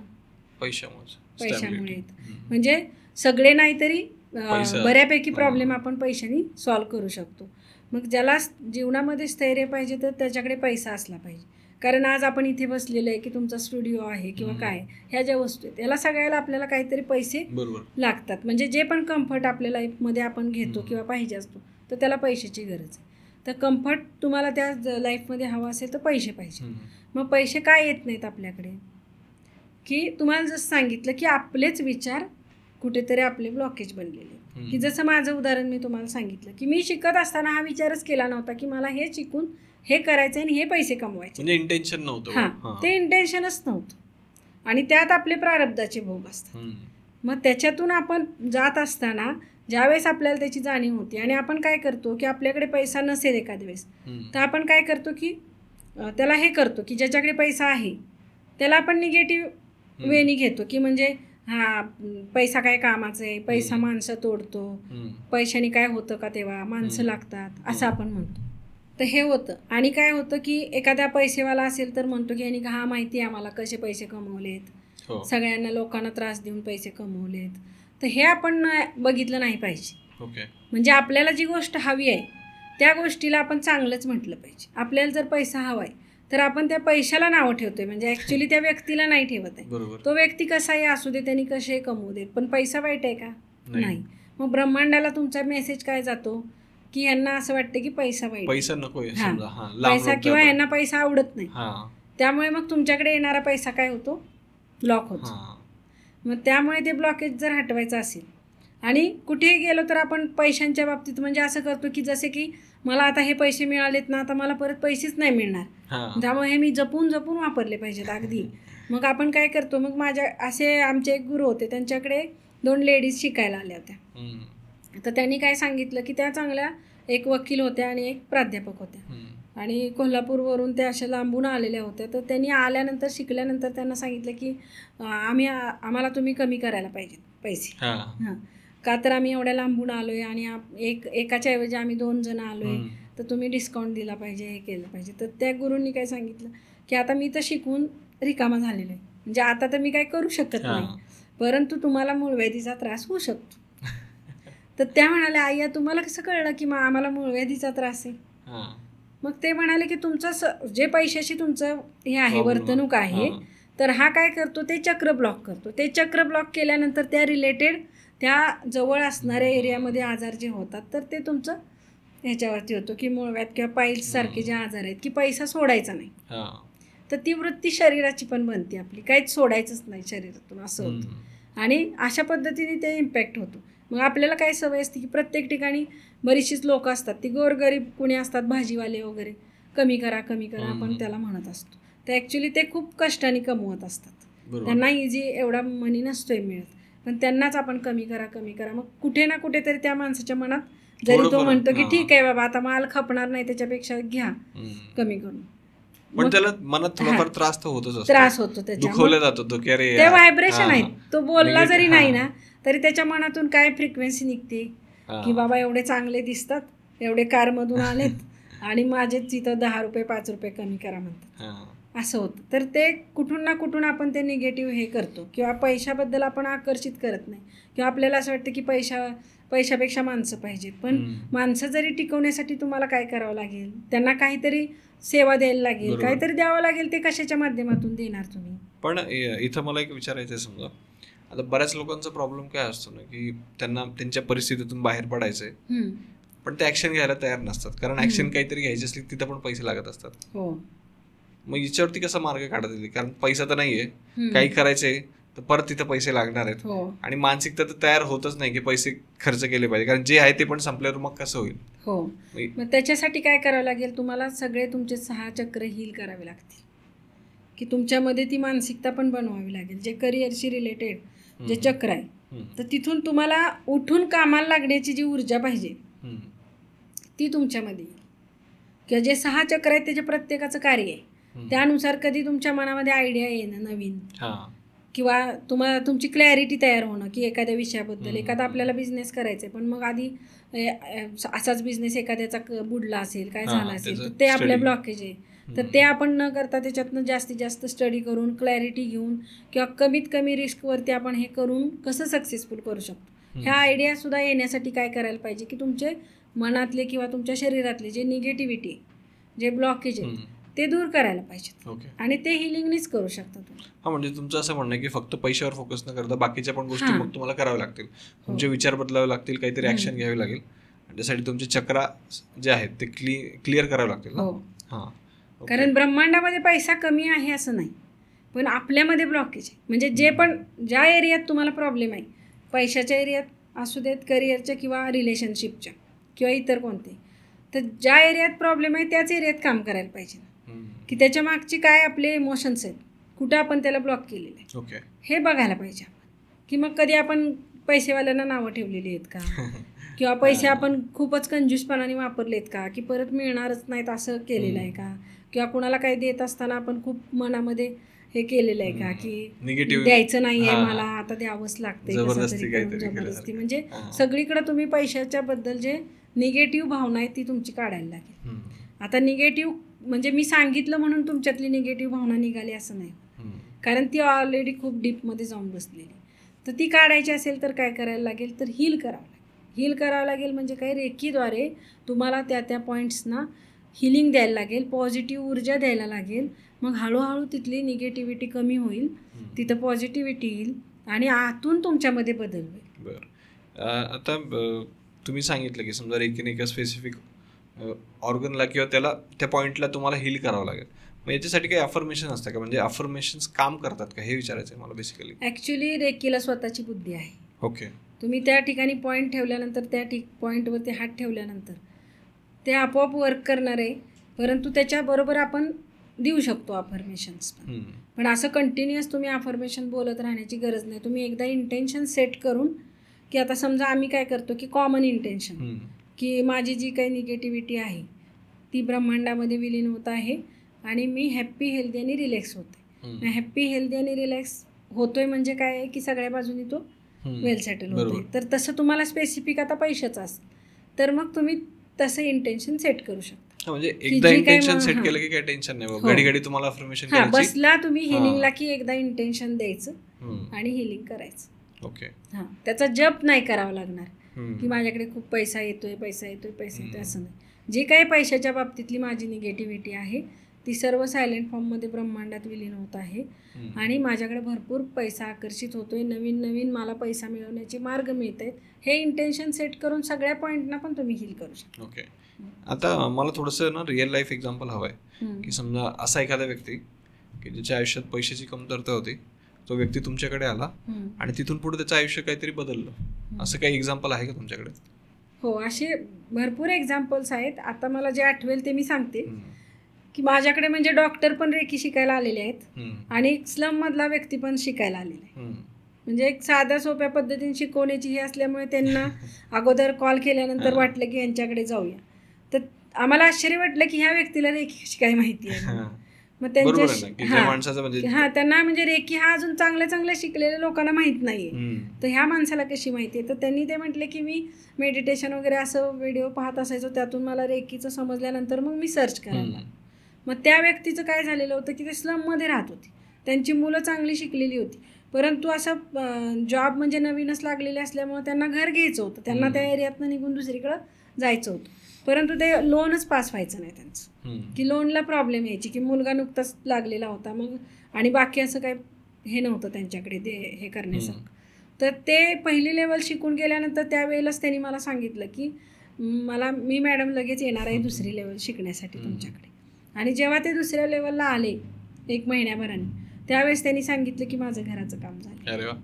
पैशामुळे येतं. म्हणजे सगळे नाही तरी बऱ्यापैकी प्रॉब्लेम आपण पैशाने सॉल्व्ह करू शकतो. मग ज्याला जीवनामध्ये स्थैर्य पाहिजे तर त्याच्याकडे पैसा असला पाहिजे. कारण आज आपण इथे बसलेलं आहे की तुमचा स्टुडिओ आहे किंवा काय, ह्या ज्या वस्तू आहेत याला सगळ्याला आपल्याला काहीतरी पैसे लागतात. म्हणजे जे पण कम्फर्ट आपल्या लाईफमध्ये आपण घेतो किंवा पाहिजे असतो तर त्याला पैशाची गरज आहे. तर कम्फर्ट तुम्हाला त्या लाईफमध्ये हवा असेल तर पैसे पाहिजे. मग पैसे काय येत नाहीत आपल्याकडे, की तुम्हाला जसं सांगितलं की आपलेच विचार कुठेतरी आपले ब्लॉकेज बनलेले. की जसं माझं उदाहरण मी तुम्हाला सांगितलं की मी शिकत असताना हा विचारच केला नव्हता की मला हे शिकून हे करायचं आणि हे पैसे कमवायचे, म्हणजे इंटेन्शन नव्हतं. हां, ते इंटेन्शनच नव्हतं. आणि त्यात आपले प्रारब्धाचे भोग असतात. मग त्याच्यातून आपण जात असताना ज्यावेळेस आपल्याला त्याची जाणीव होती आणि आपण काय करतो की आपल्याकडे पैसा नसेल एखाद्या वेळेस, तर आपण काय करतो की त्याला हे करतो की ज्याच्याकडे पैसा आहे त्याला आपण निगेटिव्ह वेनी घेतो की म्हणजे पैसा काय कामाचं आहे, पैसा माणसं तोडतो, पैशाने काय होतं का, तेव्हा माणसं लागतात असं आपण म्हणतो. तर हे होतं. आणि काय होतं की एखादा पैसेवाला असेल तर म्हणतो की यांनी हा माहिती आहे आम्हाला कसे पैसे कमवलेत, सगळ्यांना लोकांना त्रास देऊन पैसे कमवलेत. तर हे आपण बघितलं नाही पाहिजे. म्हणजे आपल्याला जी गोष्ट हवी आहे त्या गोष्टीला आपण चांगलंच म्हटलं पाहिजे. आपल्याला जर पैसा हवा आहे तर आपण त्या पैशाला नावं ठेवतोय, म्हणजे ॲक्च्युली त्या व्यक्तीला नाही ठेवत आहे. तो व्यक्ती कसाही असू दे, त्यांनी कसे कमवू देत, पण पैसा वाईट आहे का, नाही. मग ब्रह्मांडाला तुमचा मेसेज काय जातो की यांना असं वाटतं की पैसा वाईट, पैसा नको, पैसा किंवा यांना पैसा आवडत नाही. त्यामुळे मग तुमच्याकडे येणारा पैसा काय होतो, ब्लॉक होतो. मग त्यामुळे ते ब्लॉकेज जर हटवायचं असेल आणि कुठेही गेलो तर आपण पैशांच्या बाबतीत म्हणजे असं करतो की जसे की मला आता हे पैसे मिळालेत ना, आता मला परत पैसेच नाही मिळणार, त्यामुळे हे मी जपून जपून वापरले पाहिजेत अगदी. मग आपण काय करतो, मग असे आमचे एक गुरु होते, त्यांच्याकडे 2 लेडीज शिकायला आल्या होत्या. तर त्यांनी काय सांगितलं की त्या चांगल्या एक वकील होत्या आणि एक प्राध्यापक होत्या. आणि कोल्हापूरवरून त्या अशा लांबून आलेल्या होत्या. तर त्यांनी आल्यानंतर शिकल्यानंतर त्यांना सांगितलं की आम्हाला तुम्ही कमी करायला पाहिजे पैसे. हां, का तर आम्ही एवढ्या लांबून आलो आहे आणि एकाच्या ऐवजी आम्ही 2 जण आलो आहे, तर तुम्ही डिस्काउंट दिला पाहिजे, हे केलं पाहिजे. तर त्या गुरूंनी काय सांगितलं की आता मी तर शिकून रिकामा झालेलो आहे, म्हणजे आता तर मी काय करू शकत नाही, परंतु तुम्हाला मूळव्याधीचा त्रास होऊ शकतो. तर त्या म्हणाल्या, आई तुम्हाला कसं कळलं की आम्हाला मूळव्याधीचा त्रास आहे? मग ते म्हणाले की तुमचं जे पैशाशी तुमचं हे आहे, वर्तणूक आहे, तर हा काय करतो, ते चक्र ब्लॉक करतो. ते चक्र ब्लॉक केल्यानंतर त्या रिलेटेड त्या जवळ असणाऱ्या एरियामध्ये आजार जे होतात, तर ते तुमचं ह्याच्यावरती होतो की मूळव्याध किंवा पाईल्स सारखे जे आजार आहेत की पैसा सोडायचा नाही. तर ती वृत्ती शरीराची पण बनते आपली, काहीच सोडायचंच नाही शरीरातून, असं होतं. आणि अशा पद्धतीने ते इम्पॅक्ट होतो. मग आपल्याला काय सवय असते की प्रत्येक ठिकाणी बरीचशीच लोक असतात, ती गोरगरीब कुणी असतात, भाजीवाले वगैरे, कमी करा आपण त्याला म्हणत असतो. तर ॲक्च्युली ते खूप कष्टाने कमवत असतात, त्यांना इझी एवढा मनी नसतोय मिळत, पण त्यांनाच आपण कमी करा. मग कुठे ना कुठेतरी त्या माणसाच्या मनात जरी तो म्हणतो की ठीक आहे बाबा, आता माल खपणार नाही, त्याच्यापेक्षा घ्या कमी करून, पण त्याला मनात थोडाफार त्रास तर होतोच असतो, त्रास होतो त्याच्या, जातो तो की अरे ते व्हायब्रेशन आहेत. तो बोलला जरी नाही ना, तरी त्याच्या मनातून काय फ्रिक्वेन्सी निघते की बाबा एवढे चांगले दिसतात, एवढे कारमधून आलेत आणि माझेच तिथं 10 रुपये 5 रुपये कमी करा म्हणतात, असं होतं. तर ते कुठून ना कुठून आपण ते निगेटिव्ह हे करतो किंवा पैशाबद्दल आपण आकर्षित करत नाही, किंवा आपल्याला असं वाटतं की पैशापेक्षा माणसं पाहिजेत. पण माणसं जरी टिकवण्यासाठी तुम्हाला काय करावं लागेल, त्यांना काहीतरी सेवा द्यायला लागेल, काहीतरी द्यावं लागेल. ते कशाच्या माध्यमातून देणार तुम्ही? पण इथं मला एक विचारायचं आहे, समजा आता बऱ्याच लोकांचा प्रॉब्लेम काय असतो ना की त्यांना त्यांच्या परिस्थितीतून बाहेर पडायचंय, पण ते ऍक्शन घ्यायला तयार नसतात, कारण ऍक्शन काहीतरी घ्यायची असली तिथं पण पैसे लागत असतात. मग याच्यावरती कसा मार्ग काढता येईल, कारण पैसा तर नाहीये, काही करायचंय तर परत तिथं पैसे लागणार आहेत, आणि मानसिकता तर तयार होतच नाही की पैसे खर्च केले पाहिजे, कारण जे आहे ते पण संपल्यावर मग कसं होईल? मग त्याच्यासाठी काय करावं लागेल, तुम्हाला सगळे तुमचे 6 चक्र हील करावे लागतील, की तुमच्यामध्ये ती मानसिकता पण बनवावी लागेल. जे करिअरशी रिलेटेड जे चक्र आहे, तर तिथून तुम्हाला उठून कामाला लागण्याची जी ऊर्जा पाहिजे ती तुमच्यामध्ये येईल. किंवा जे 6 चक्र आहेत त्याचे प्रत्येकाचं कार्य आहे, त्यानुसार कधी तुमच्या मनामध्ये आयडिया येणं नवीन, किंवा तुमची क्लॅरिटी तयार होणं की एखाद्या विषयाबद्दल. एखादा आपल्याला बिझनेस करायचा आहे, पण मग आधी असाच बिझनेस एखाद्याचा बुडला असेल, काय झालं असेल, तर ते आपल्या ब्लॉकेज आहे. तर ते आपण न करता त्याच्यातनं जास्तीत जास्त स्टडी करून, क्लॅरिटी घेऊन, किंवा कमीत कमी रिस्कवरती आपण हे करून कसं सक्सेसफुल करू शकतो, ह्या आयडियासुद्धा येण्यासाठी काय करायला पाहिजे की तुमचे मनातले किंवा तुमच्या शरीरातले जे निगेटिव्हिटी, जे ब्लॉकेज आहेत, ते दूर करायला पाहिजेत. आणि ते हिलिंगनीच करू शकता तुम्ही. म्हणजे तुमचं असं म्हणणं आहे की फक्त पैशावर फोकस न करता बाकीच्या पण गोष्टी मग तुम्हाला कराव्या लागतील, तुमचे विचार बदलावे लागतील, काहीतरी ऍक्शन घ्यावी लागेल, त्यासाठी तुमचे चक्र जे आहेत ते क्लिअर करावे लागतील. कारण ब्रह्मांडामध्ये पैसा कमी आहे असं नाही, पण आपल्यामध्ये ब्लॉकेज आहे. म्हणजे जे पण ज्या एरियात तुम्हाला प्रॉब्लेम आहे, पैशाच्या एरियात असू देत, करिअरच्या किंवा रिलेशनशिपच्या किंवा इतर कोणते, तर ज्या एरियात प्रॉब्लेम आहे त्याच एरियात काम करायला पाहिजे की त्याच्या मागची काय आपले इमोशन्स आहेत, कुठं आपण त्याला ब्लॉक केलेलं आहे, हे बघायला पाहिजे आपण. की मग कधी आपण पैसेवाल्यांना नावं ठेवलेली आहेत का, किंवा पैसे आपण खूपच कंजूसपणाने वापरलेत का, की परत मिळणारच नाहीत असं केलेलं आहे का, किंवा कुणाला काही देत असताना आपण खूप मनामध्ये हे केलेलं आहे का की द्यायचं नाही आहे मला, आता द्यावंच लागते जबरदस्ती. म्हणजे सगळीकडे तुम्ही पैशाच्या बद्दल जे निगेटिव्ह भावना आहे ती तुमची काढायला लागेल. आता निगेटिव्ह म्हणजे मी सांगितलं म्हणून तुमच्यातली निगेटिव्ह भावना निघाली असं नाही, कारण ती ऑलरेडी खूप डीपमध्ये जाऊन बसलेली. तर ती काढायची असेल तर काय करायला लागेल, तर हील करावं लागेल. म्हणजे काही रेकीद्वारे तुम्हाला त्या पॉईंट्सना हिलिंग द्यायला लागेल, पॉझिटिव्ह ऊर्जा द्यायला लागेल. मग हळूहळू तिथली निगेटिव्हिटी कमी होईल, तिथं पॉझिटिव्हिटी येईल आणि आतून तुमच्यामध्ये बदल होईल. बरं, आता तुम्ही सांगितलं की समजा एका स्पेसिफिक ऑर्गनला किंवा त्याला त्या पॉईंटला तुम्हाला हील करावं लागेल, मग याच्यासाठी काही अफर्मेशन असतं का, म्हणजे अफर्मेशन्स काम करतात का, हे विचारायचं आहे मला बेसिकली. ॲक्च्युली रेकीला स्वतःची बुद्धी आहे. तुम्ही त्या ठिकाणी पॉईंट ठेवल्यानंतर, त्या पॉईंटवरती हात ठेवल्यानंतर ते आपोआप वर्क करणार आहे, परंतु त्याच्याबरोबर आपण देऊ शकतो अफर्मेशन्स पण असं कंटिन्युअस तुम्ही अफर्मेशन बोलत राहण्याची गरज नाही. तुम्ही एकदा इंटेन्शन सेट करून, की आता समजा आम्ही काय करतो की कॉमन इंटेन्शन, की माझी जी काही निगेटिव्हिटी आहे ती ब्रह्मांडामध्ये विलीन होत आहे आणि मी हॅप्पी हेल्दी आणि रिलॅक्स होते. हॅप्पी हेल्दी आणि रिलॅक्स होतोय म्हणजे काय आहे की सगळ्या बाजूनी तो वेल सेटल होतोय. तर तसं तुम्हाला स्पेसिफिक आता पैशाचं असेल तर मग तुम्ही तसं इंटेन्शन सेट करू शकता. म्हणजे एकदा इंटेन्शन सेट केलं की काही टेन्शन नाही. घडी घडी तुम्हाला अफर्मेशन करायची. बसला तुम्ही हिलिंगला की एकदा इंटेन्शन द्यायचं आणि हिलिंग करायचं. ओके. हां, त्याचा जप नाही करावा लागणार की माझ्याकडे खूप पैसा येतोय असं नाही. जे काही पैशाच्या बाबतीतली माझी निगेटिव्हिटी आहे ती सर्व सायलेंट फॉर्ममध्ये ब्रह्मांडात विलीन होत आहे आणि माझ्याकडे भरपूर पैसा आकर्षित होतोय. नवीन नवीन मला पैसा मिळवण्याचे मार्ग मिळत आहेत. हे इंटेन्शन सेट करून सगळ्या पॉईंटना पण तुम्ही हील करू शकता. ओके. आता मला थोडंसं ना रिअल लाईफ एक्झाम्पल हवं आहे की समजा असा एखादा व्यक्ती की ज्याच्या आयुष्यात पैशाची कमतरता होती, तो व्यक्ती तुमच्याकडे आला आणि तिथून पुढे त्याचं आयुष्य काहीतरी बदललं. असं काही एक्झाम्पल आहे का तुमच्याकडे? हो, असे भरपूर एक्झाम्पल्स आहेत. आता मला जे आठवेल ते मी सांगते की माझ्याकडे म्हणजे डॉक्टर पण रेकी शिकायला आलेले आहेत आणि स्लममधला व्यक्ती पण शिकायला आलेला आहे. म्हणजे एक साध्या सोप्या पद्धतीने शिकवण्याची ही असल्यामुळे त्यांना अगोदर कॉल केल्यानंतर वाटलं की यांच्याकडे जाऊया. तर आम्हाला आश्चर्य वाटलं की ह्या व्यक्तीला रेकी काय माहिती आहे. मग त्यांच्या त्यांना म्हणजे रेकी हा अजून चांगल्या शिकलेल्या लोकांना माहीत नाहीये. तर ह्या माणसाला कशी माहिती आहे. तर त्यांनी ते म्हटले की मी मेडिटेशन वगैरे असं व्हिडिओ पाहत असायचो, त्यातून मला रेकीचं समजल्यानंतर मग मी सर्च करायला. मग त्या व्यक्तीचं काय झालेलं होतं की ते स्लममध्ये राहत होती, त्यांची मुलं चांगली शिकलेली होती, परंतु असं जॉब म्हणजे नवीनच लागलेले असल्यामुळे त्यांना घर घ्यायचं होतं, त्यांना त्या एरियातनं निघून दुसरीकडं जायचं होतं. परंतु ते लोनच पास व्हायचं नाही त्यांचं, की लोनला प्रॉब्लेम यायची की मुलगा नुकताच लागलेला होता मग आणि बाकी असं काय हे नव्हतं त्यांच्याकडे ते हे करण्यासारखं. तर ते पहिली लेवल शिकून गेल्यानंतर त्यावेळेलाच त्यांनी मला सांगितलं की मी मॅडम लगेच येणार आहे दुसरी लेवल शिकण्यासाठी तुमच्याकडे. आणि जेव्हा ते दुसऱ्या लेवलला आले 1 महिन्याभराने त्यावेळेस त्यांनी सांगितलं की माझं घराचं काम झालं.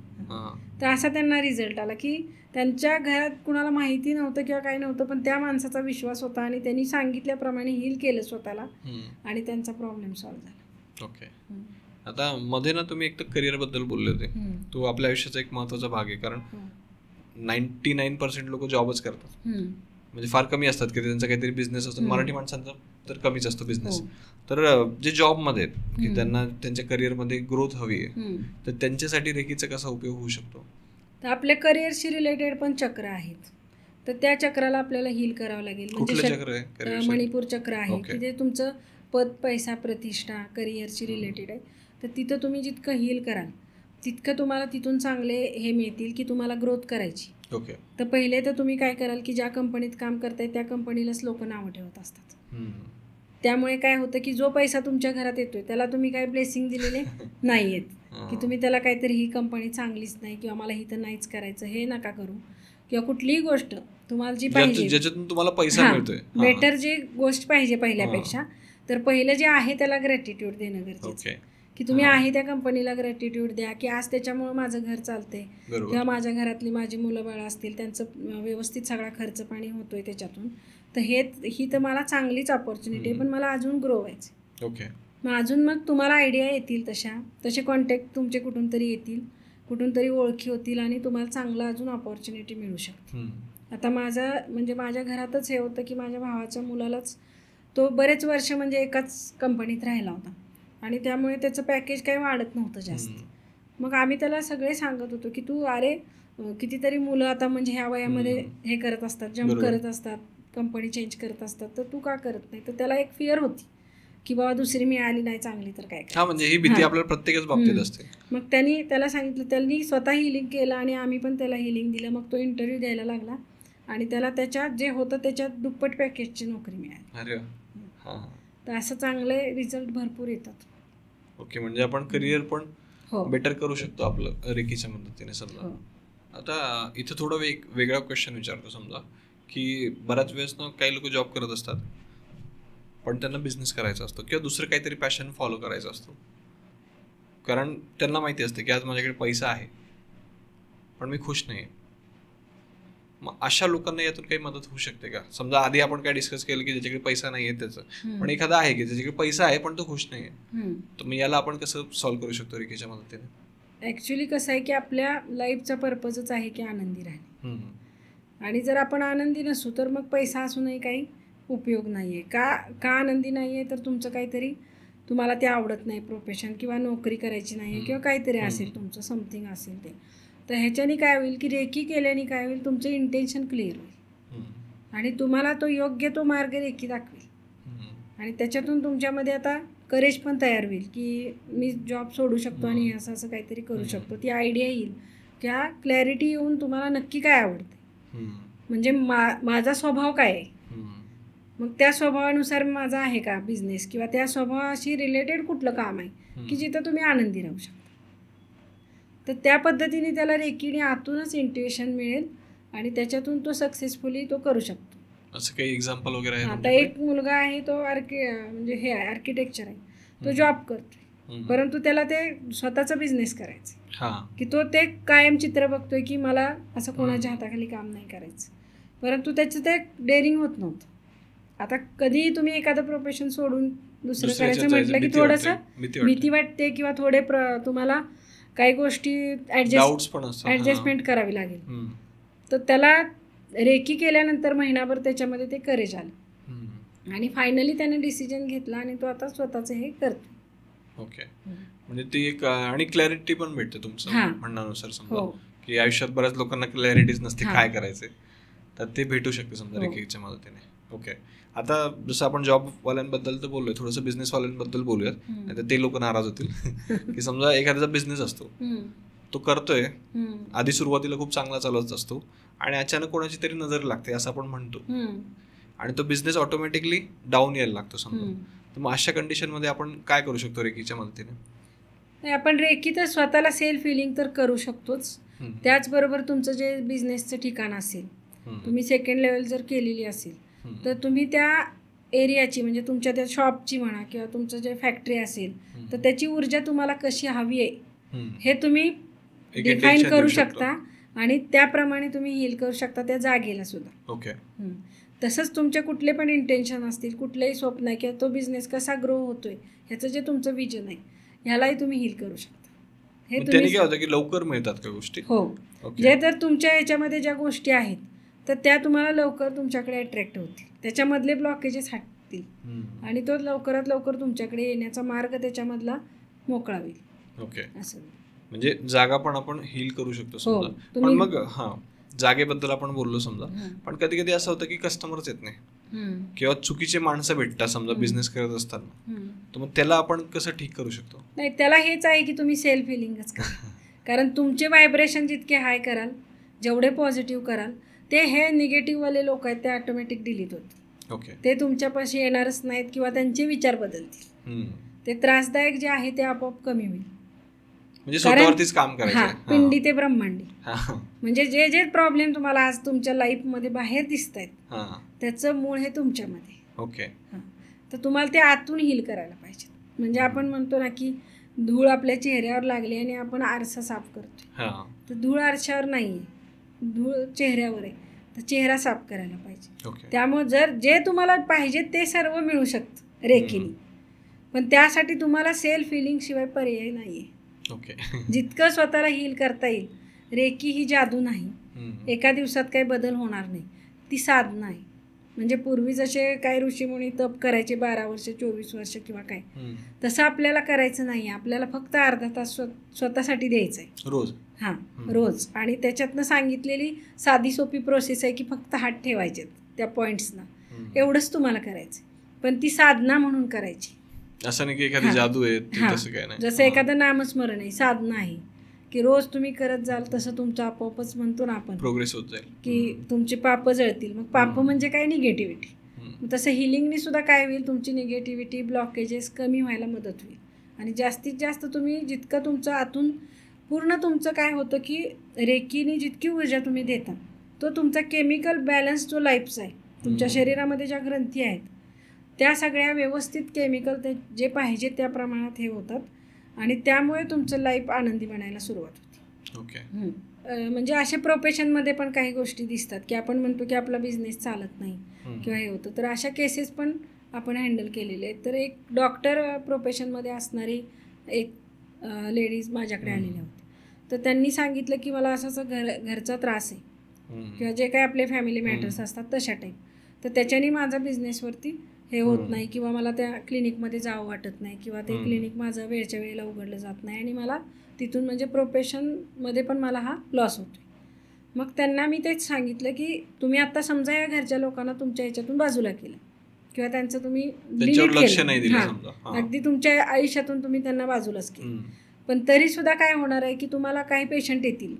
तर असा त्यांना रिझल्ट आला की त्यांच्या घरात कुणाला माहिती नव्हतं किंवा काही नव्हतं, पण त्या माणसाचा विश्वास होता आणि त्यांनी सांगितल्याप्रमाणे हील केलं स्वतःला आणि त्यांचा प्रॉब्लेम सॉल्व्ह झाला. ओके. आता मध्ये ना तुम्ही एक तर करिअर बद्दल बोलले होते. तो आपल्या आयुष्याचा एक महत्वाचा भाग आहे, कारण 99% लोक जॉबच करतात. म्हणजे फार कमी असतात की त्यांचा काहीतरी बिझनेस असतो. मराठी माणसांचा तर कमीच असतो बिझनेस. तर जे जॉबमध्ये आहेत की त्यांना त्यांच्या करिअरमध्ये ग्रोथ हवी आहे, तर त्यांच्यासाठी रेकीचा कसा उपयोग होऊ शकतो? तर आपल्या करिअरशी रिलेटेड पण चक्र आहेत, तर त्या चक्राला आपल्याला हील करावं लागेल. म्हणजे मणिपूर चक्र आहे की जे तुमचं पद, पैसा, प्रतिष्ठा करिअरशी रिलेटेड आहे. तर तिथं तुम्ही जितकं हील कराल तितकं तुम्हाला तिथून चांगले हे मिळतील की तुम्हाला ग्रोथ करायची. ओके. तर पहिले तर तुम्ही काय कराल की ज्या कंपनीत काम करताय त्या कंपनीलाच लोक नावं ठेवत असतात. त्यामुळे काय होतं की जो पैसा तुमच्या घरात येतोय त्याला तुम्ही काय ब्लेसिंग दिलेले नाही आहेत की तुम्ही त्याला काहीतरी ही कंपनी चांगलीच नाही किंवा मला ही तर नाहीच करायचं, हे नका करू. किंवा कुठलीही गोष्ट तुम्हाला जी पाहिजे ज्याच्यातून तुम्हाला पैसा मिळतोय, बेटर जी गोष्ट पाहिजे पहिल्यापेक्षा, तर पहिलं जे आहे त्याला ग्रॅटिट्यूड देणं गरजेचं आहे की तुम्ही आहे त्या कंपनीला ग्रॅटिट्यूड द्या की आज त्याच्यामुळे माझं घर चालतंय किंवा माझ्या घरातली माझी मुलं बाळं असतील त्यांचं व्यवस्थित सगळा खर्च पाणी होतोय त्याच्यातून. तर ही तर मला चांगलीच ऑपॉर्च्युनिटी आहे, पण मला अजून ग्रो व्हायचं. ओके. मग अजून मग तुम्हाला आयडिया येतील, तसे कॉन्टॅक्ट तुमचे कुठून तरी येतील, कुठून तरी ओळखी होतील आणि तुम्हाला चांगलं अजून ऑपॉर्च्युनिटी मिळू शकते. आता माझ्या घरातच हे होतं की माझ्या भावाच्या मुलालाच तो बरेच वर्ष म्हणजे एकाच कंपनीत राहिला होता आणि त्यामुळे त्याचं पॅकेज काही वाढत नव्हतं जास्त. मग आम्ही त्याला सगळे सांगत होतो की तू कितीतरी मुलं आता म्हणजे ह्या वयामध्ये हे करत असतात, जम्प करत असतात, कंपनी चेंज करत असतात, तर तू का करत नाही. तर त्याला एक फिअर होती की बाबा दुसरी मिळाली नाही चांगली तर काय. म्हणजे ही भीती आपल्याला प्रत्येकच बाबतीत असते. मग त्याला सांगितलं, त्यांनी स्वतः हिलिंग केलं आणि आम्ही पण त्याला हिलिंग दिलं. मग तो इंटरव्ह्यू द्यायला लागला आणि त्याला त्याच्यात जे होतं त्याच्यात दुप्पट पॅकेजची नोकरी मिळाली. तर असं चांगले रिझल्ट भरपूर येतात. ओके. म्हणजे आपण करिअर पण बेटर करू शकतो आपलं रेकीच्या मदतीने. समजा आता इथं थोडं वेगळा क्वेश्चन विचारतो. समजा की बऱ्याच वेळेस ना काही लोक जॉब करत असतात पण त्यांना बिझनेस करायचा असतो किंवा दुसरं काहीतरी पॅशन फॉलो करायचा असतो, कारण त्यांना माहिती असतं की आज माझ्याकडे पैसा आहे पण मी खुश नाही. मग अशा लोकांना यातून काही मदत होऊ शकते का? समजा आधी आपण काय डिस्कस केलं की ज्याच्याकडे पैसा नाही आहे त्याचं, पण एखादा आहे की ज्याच्याकडे पैसा आहे पण तो खुश नाही आहे, तर मग याला आपण कसं सॉल्व्ह करू शकतो रेकीच्या मदतीने? ॲक्च्युली कसं आहे की आपल्या लाईफचा पर्पजच आहे की आनंदी राहणे, आणि जर आपण आनंदी नसू तर मग पैसा असूनही काही उपयोग नाही आहे. का आनंदी नाही आहे? तर तुमचं काहीतरी तुम्हाला ते आवडत नाही प्रोफेशन, किंवा नोकरी करायची नाही आहे, किंवा काहीतरी असेल तुमचं समथिंग असेल ते. तर ह्याच्याने काय होईल की रेकी केल्याने काय होईल, तुमचं इंटेन्शन क्लिअर होईल आणि तुम्हाला तो योग्य तो मार्ग रेकी दाखवेल आणि त्याच्यातून तुमच्यामध्ये आता करेज पण तयार होईल की मी जॉब सोडू शकतो आणि असं असं काहीतरी करू शकतो. ती आयडिया येईल, त्या क्लॅरिटी येऊन तुम्हाला नक्की काय आवडते, म्हणजे माझा स्वभाव काय आहे, मग त्या स्वभावानुसार माझा आहे का बिझनेस, किंवा त्या स्वभावाशी रिलेटेड कुठलं काम आहे की जिथं तुम्ही आनंदी राहू शकता. तर त्या पद्धतीने त्याला रेकीने आतूनच इंट्युएशन मिळेल आणि त्याच्यातून तो सक्सेसफुली तो करू शकतो. असं काही एक्झाम्पल वगैरे आहे? आता एक मुलगा आहे, तो म्हणजे हे आहे, आर्किटेक्चर आहे, तो जॉब करतोय, परंतु त्याला ते स्वतःचा बिझनेस करायचा, की तो ते कायम चित्र बघतोय की मला असं कोणाच्या हाताखाली काम नाही करायचं, परंतु त्याचं ते डेअरिंग होत नव्हतं. आता कधीही तुम्ही एखादं प्रोफेशन सोडून दुसरं करायचं म्हटलं की थोडंसं भीती वाटते, किंवा थोडे तुम्हाला काही गोष्टी ॲडजस्टमेंट करावी लागेल. तर त्याला रेकी केल्यानंतर महिनाभर त्याच्यामध्ये ते करेज आलं आणि फायनली त्याने डिसिजन घेतला आणि तो आता स्वतःचं हे करतो. ओके, म्हणजे ती एक आणि क्लॅरिटी पण भेटते तुमचं म्हणण्यानुसार. समजा की आयुष्यात बऱ्याच लोकांना क्लॅरिटीच नसते काय करायचंय, तर ते भेटू शकते समजा रेकीच्या मदतीने. ओके, आता जसं आपण जॉबवाल्यांबद्दल तर बोललोय, थोडंसं बिझनेसवाल्यांबद्दल बोलूयात, नाही तर ते लोक नाराज होतील की समजा एखाद्याचा बिझनेस असतो, तो करतोय, आधी सुरुवातीला खूप चांगला चालत असतो आणि अचानक कोणाची तरी नजर लागते असं आपण म्हणतो आणि तो बिझनेस ऑटोमॅटिकली डाऊन यायला लागतो समजा. तर मग अशा कंडिशनमध्ये आपण काय करू शकतो रेकीच्या मदतीने? आपण रेकी तर स्वतःला सेल्फ हिलिंग तर करू शकतोच, त्याचबरोबर तुमचं जे बिझनेसचं ठिकाण असेल, तुम्ही सेकंड लेवल जर केलेली असेल, तर तुम्ही त्या एरियाची, म्हणजे तुमच्या त्या शॉपची म्हणा किंवा तुमचं जे फॅक्टरी असेल, तर त्याची ऊर्जा तुम्हाला कशी हवी आहे हे तुम्ही डिफाईन करू शकता आणि त्याप्रमाणे तुम्ही हील करू शकता त्या जागेला सुद्धा. ओके, तसंच तुमचे कुठले पण इंटेन्शन असतील, कुठलंही स्वप्न आहे किंवा तो बिझनेस कसा ग्रो होतोय ह्याचं जे तुमचं विजन आहे, ह्यालाही तुम्ही हील करू शकता. हे तुम्ही काय होतं की लवकर मिळतात का गोष्टी? हो, जे तर तुमच्या ह्याच्यामध्ये ज्या गोष्टी आहेत तर त्या तुम्हाला लवकर तुमच्याकडे अट्रॅक्ट होतील, त्याच्यामधले ब्लॉकेजेस हटतील आणि तो लवकरात लवकर तुमच्याकडे येण्याचा मार्ग त्याच्यामधला मोकळा होईल. ओके, असं म्हणजे जागा पण आपण हील करू शकतो समजा. पण मग जागेबद्दल आपण बोललो समजा, पण कधी कधी असं होतं की कस्टमरच येत नाही किंवा चुकीचे माणसं भेटतात समजा बिझनेस करत असताना, तर मग त्याला आपण कसं ठीक करू शकतो? नाही, त्याला हेच आहे की तुम्ही सेल्फ हिलिंगच करा, कारण तुमचे व्हायब्रेशन जितके हाय कराल, जेवढे पॉझिटिव्ह कराल, ते हे निगेटिव्हवाले लोक आहेत ते ऑटोमॅटिक डिलीट होतील. ओके, ते तुमच्यापाशी येणारच नाहीत किंवा त्यांचे विचार बदलतील. ते त्रासदायक जे आहे ते आपोआप कमी होईल. म्हणजे स्वतःवरतीच काम करायचं. पिंडी ते ब्रह्मांडी, म्हणजे जे जे प्रॉब्लेम तुम्हाला आज तुमच्या लाईफमध्ये बाहेर दिसत आहेत त्याचं मूळ हे तुमच्यामध्ये. ओके, तर तुम्हाला ते आतून हील करायला पाहिजे. म्हणजे आपण म्हणतो ना की धूळ आपल्या चेहऱ्यावर लागली आणि आपण आरसा साफ करतो, तर धूळ आरशावर नाही, धूळ चेहऱ्यावर आहे, तर चेहरा साफ करायला पाहिजे. त्यामुळे जर जे तुम्हाला पाहिजे ते सर्व मिळू शकतं रेकीने, पण त्यासाठी तुम्हाला सेल्फ हिलिंग शिवाय पर्याय नाहीये. जितकं स्वतःला हील करता येईल. रेकी ही जादू नाही, एका दिवसात काही बदल होणार नाही, ती साधना आहे. म्हणजे पूर्वी जसे काय ऋषीमुनी तप करायचे 12 वर्ष 24 वर्ष किंवा काय, तसं आपल्याला करायचं नाही. आपल्याला फक्त अर्धा तास स्वतःसाठी द्यायचं आहे रोज. रोज, आणि त्याच्यातनं सांगितलेली साधी सोपी प्रोसेस आहे की फक्त हात ठेवायचे त्या पॉईंट्सना, एवढंच तुम्हाला करायचं, पण ती साधना म्हणून करायची. असं नाही की एखादी जादू आहे, तसं काय नाही. जसं एखादं नामस्मरण आहे, साधना आहे की रोज तुम्ही करत जाल तसं तुमचं आपोआपच म्हणतो ना आपण प्रोग्रेस होत जाईल की तुमची पापं जळतील. मग पापं म्हणजे काय? निगेटिव्हिटी. तसं हिलिंगनी सुद्धा काय होईल, तुमची निगेटिव्हिटी ब्लॉकेजेस कमी व्हायला मदत होईल आणि जास्तीत जास्त तुम्ही जितकं तुमचं आतून पूर्ण तुमचं काय होतं की रेकीने जितकी ऊर्जा तुम्ही देता, तो तुमचा केमिकल बॅलन्स जो लाईफचा आहे, तुमच्या शरीरामध्ये ज्या ग्रंथी आहेत त्या सगळ्या व्यवस्थित केमिकल ते जे पाहिजे त्या प्रमाणात हे होतात आणि त्यामुळे तुमचं लाईफ आनंदी बनायला सुरुवात होते. ओके, म्हणजे अशा प्रोफेशनमध्ये पण काही गोष्टी दिसतात की आपण म्हणतो की आपला बिझनेस चालत नाही किंवा हे होतं, तर अशा केसेस पण आपण हँडल केलेले आहेत. तर एक डॉक्टर प्रोफेशनमध्ये असणारी एक लेडीज माझ्याकडे आलेल्या होत्या, तर त्यांनी सांगितलं की मला असं घरचा त्रास आहे किंवा जे काही आपले फॅमिली मॅटर्स असतात तशा टाईप, तर त्याच्याने माझा बिझनेसवरती हे होत नाही किंवा मला त्या क्लिनिकमध्ये जावं वाटत नाही किंवा ते क्लिनिक माझं वेळच्या वेळेला उघडलं जात नाही आणि मला तिथून म्हणजे प्रोफेशनमध्ये पण मला हा लॉस होतो. मग त्यांना मी तेच सांगितलं की तुम्ही आत्ता समजा या घरच्या लोकांना तुमच्या ह्याच्यातून बाजूला केलं किंवा त्यांचं तुम्ही लिमिट केलं, अगदी तुमच्या आयुष्यातून तुम्ही त्यांना बाजूलाच केलं, पण तरीसुद्धा काय होणार आहे की तुम्हाला काही पेशंट येतील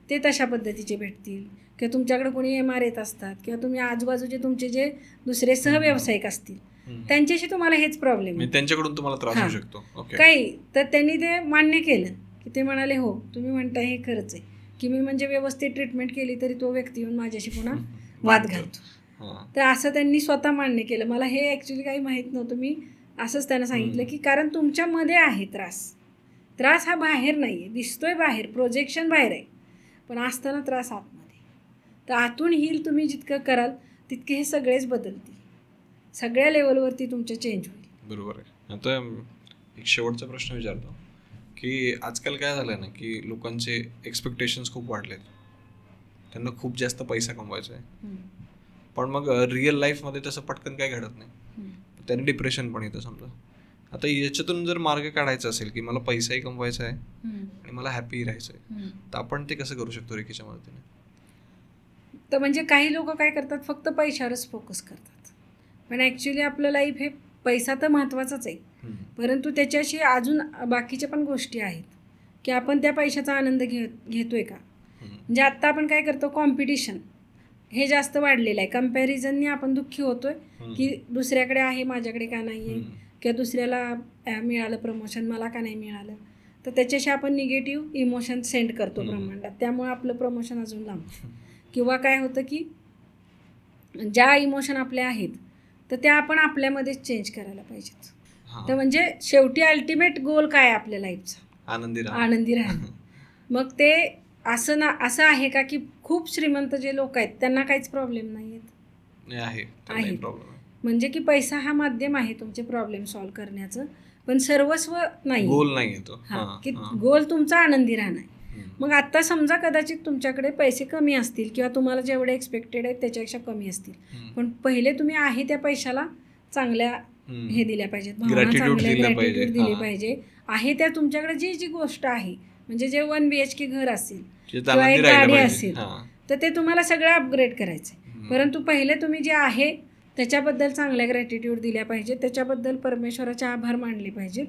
ते तशा पद्धतीचे भेटतील किंवा तुमच्याकडे कोणी MR येत असतात किंवा तुम्ही आजूबाजूचे तुमचे जे दुसरे सहव्यावसायिक असतील त्यांच्याशी तुम्हाला हेच प्रॉब्लेम आहे, त्यांच्याकडून तुम्हाला त्रास होऊ शकतो काही. तर त्यांनी ते मान्य केलं की ते म्हणाले हो तुम्ही म्हणताय हे खरंच आहे की मी म्हणजे व्यवस्थित ट्रीटमेंट केली तरी तो व्यक्ती येऊन माझ्याशी पुन्हा वाद घालतो. तर असं त्यांनी स्वतः मान्य केलं. मला हे ॲक्च्युली काही माहीत नव्हतं. मी असंच त्यांना सांगितलं की कारण तुमच्यामध्ये आहे त्रास हा बाहेर नाही आहे, दिसतोय बाहेर, प्रोजेक्शन बाहेर आहे, पण असताना त्रास आतमध्ये. तर आतून हील तुम्ही जितकं कराल तितके हे सगळेच बदलतील, सगळ्या लेवलवरती तुमचं चेंज होईल. बरोबर आहे. आता एक शेवटचा प्रश्न विचारतो की आजकाल काय झालं ना की लोकांचे एक्सपेक्टेशन्स खूप वाढलेत, त्यांना खूप जास्त पैसा कमवायचा आहे, पण मग रिअल लाईफमध्ये तसं पटकन काय घडत नाही, त्याने डिप्रेशन पण येतं समजा. आता याच्यातून जर मार्ग काढायचा असेल की मला पैसाही कमवायचा आहे आणि मला हॅपी राहायचं आहे, तर आपण ते कसं करू शकतो रेकीच्या मदतीने? तर म्हणजे काही लोक काय करतात, फक्त पैशावरच फोकस करतात, पण ॲक्च्युली आपलं लाईफ हे पैसा तर महत्त्वाचाच आहे, परंतु त्याच्याशी अजून बाकीच्या पण गोष्टी आहेत की आपण त्या पैशाचा आनंद घेतोय का. म्हणजे आत्ता आपण काय करतो, कॉम्पिटिशन हे जास्त वाढलेलं आहे, कम्पॅरिझनने आपण दुःखी होतोय की दुसऱ्याकडे आहे माझ्याकडे का नाही आहे किंवा दुसऱ्याला मिळालं प्रमोशन मला का नाही मिळालं, तर त्याच्याशी आपण निगेटिव्ह इमोशन सेंड करतो ब्रह्मांडात, त्यामुळे आपलं प्रमोशन अजून लांबतं. किंवा काय होतं की ज्या इमोशन आपल्या आहेत तर त्या आपण आपल्यामध्येच चेंज करायला पाहिजेत. तर म्हणजे शेवटी अल्टिमेट गोल काय आहे आपल्या लाईफचा, आनंदी राहणं. मग ते असं आहे का की खूप श्रीमंत जे लोक आहेत त्यांना काहीच प्रॉब्लेम नाही आहेत, म्हणजे की पैसा हा माध्यम आहे तुमचे प्रॉब्लेम सॉल्व्ह करण्याचं, पण सर्वस्व नाही, गोल नाही तो. की गोल तुमचा आनंदी राहणं आहे. मग आत्ता समजा कदाचित तुमच्याकडे पैसे कमी असतील किंवा तुम्हाला जेवढे एक्सपेक्टेड आहेत त्याच्यापेक्षा कमी असतील, पण पहिले तुम्ही आहे त्या पैशाला चांगल्या हे दिल्या पाहिजेत, भावना चांगल्या, ग्रॅटिट्यूड दिली पाहिजे. आहे त्या तुमच्याकडे जी गोष्ट आहे, म्हणजे जे 1 BHK घर असेल किंवा एक गाडी असेल तर ते तुम्हाला सगळं अपग्रेड करायचं आहे, परंतु पहिले तुम्ही जे आहे त्याच्याबद्दल चांगल्या ग्रॅटिट्यूड दिल्या पाहिजेत, त्याच्याबद्दल परमेश्वराचे आभार मानले पाहिजेत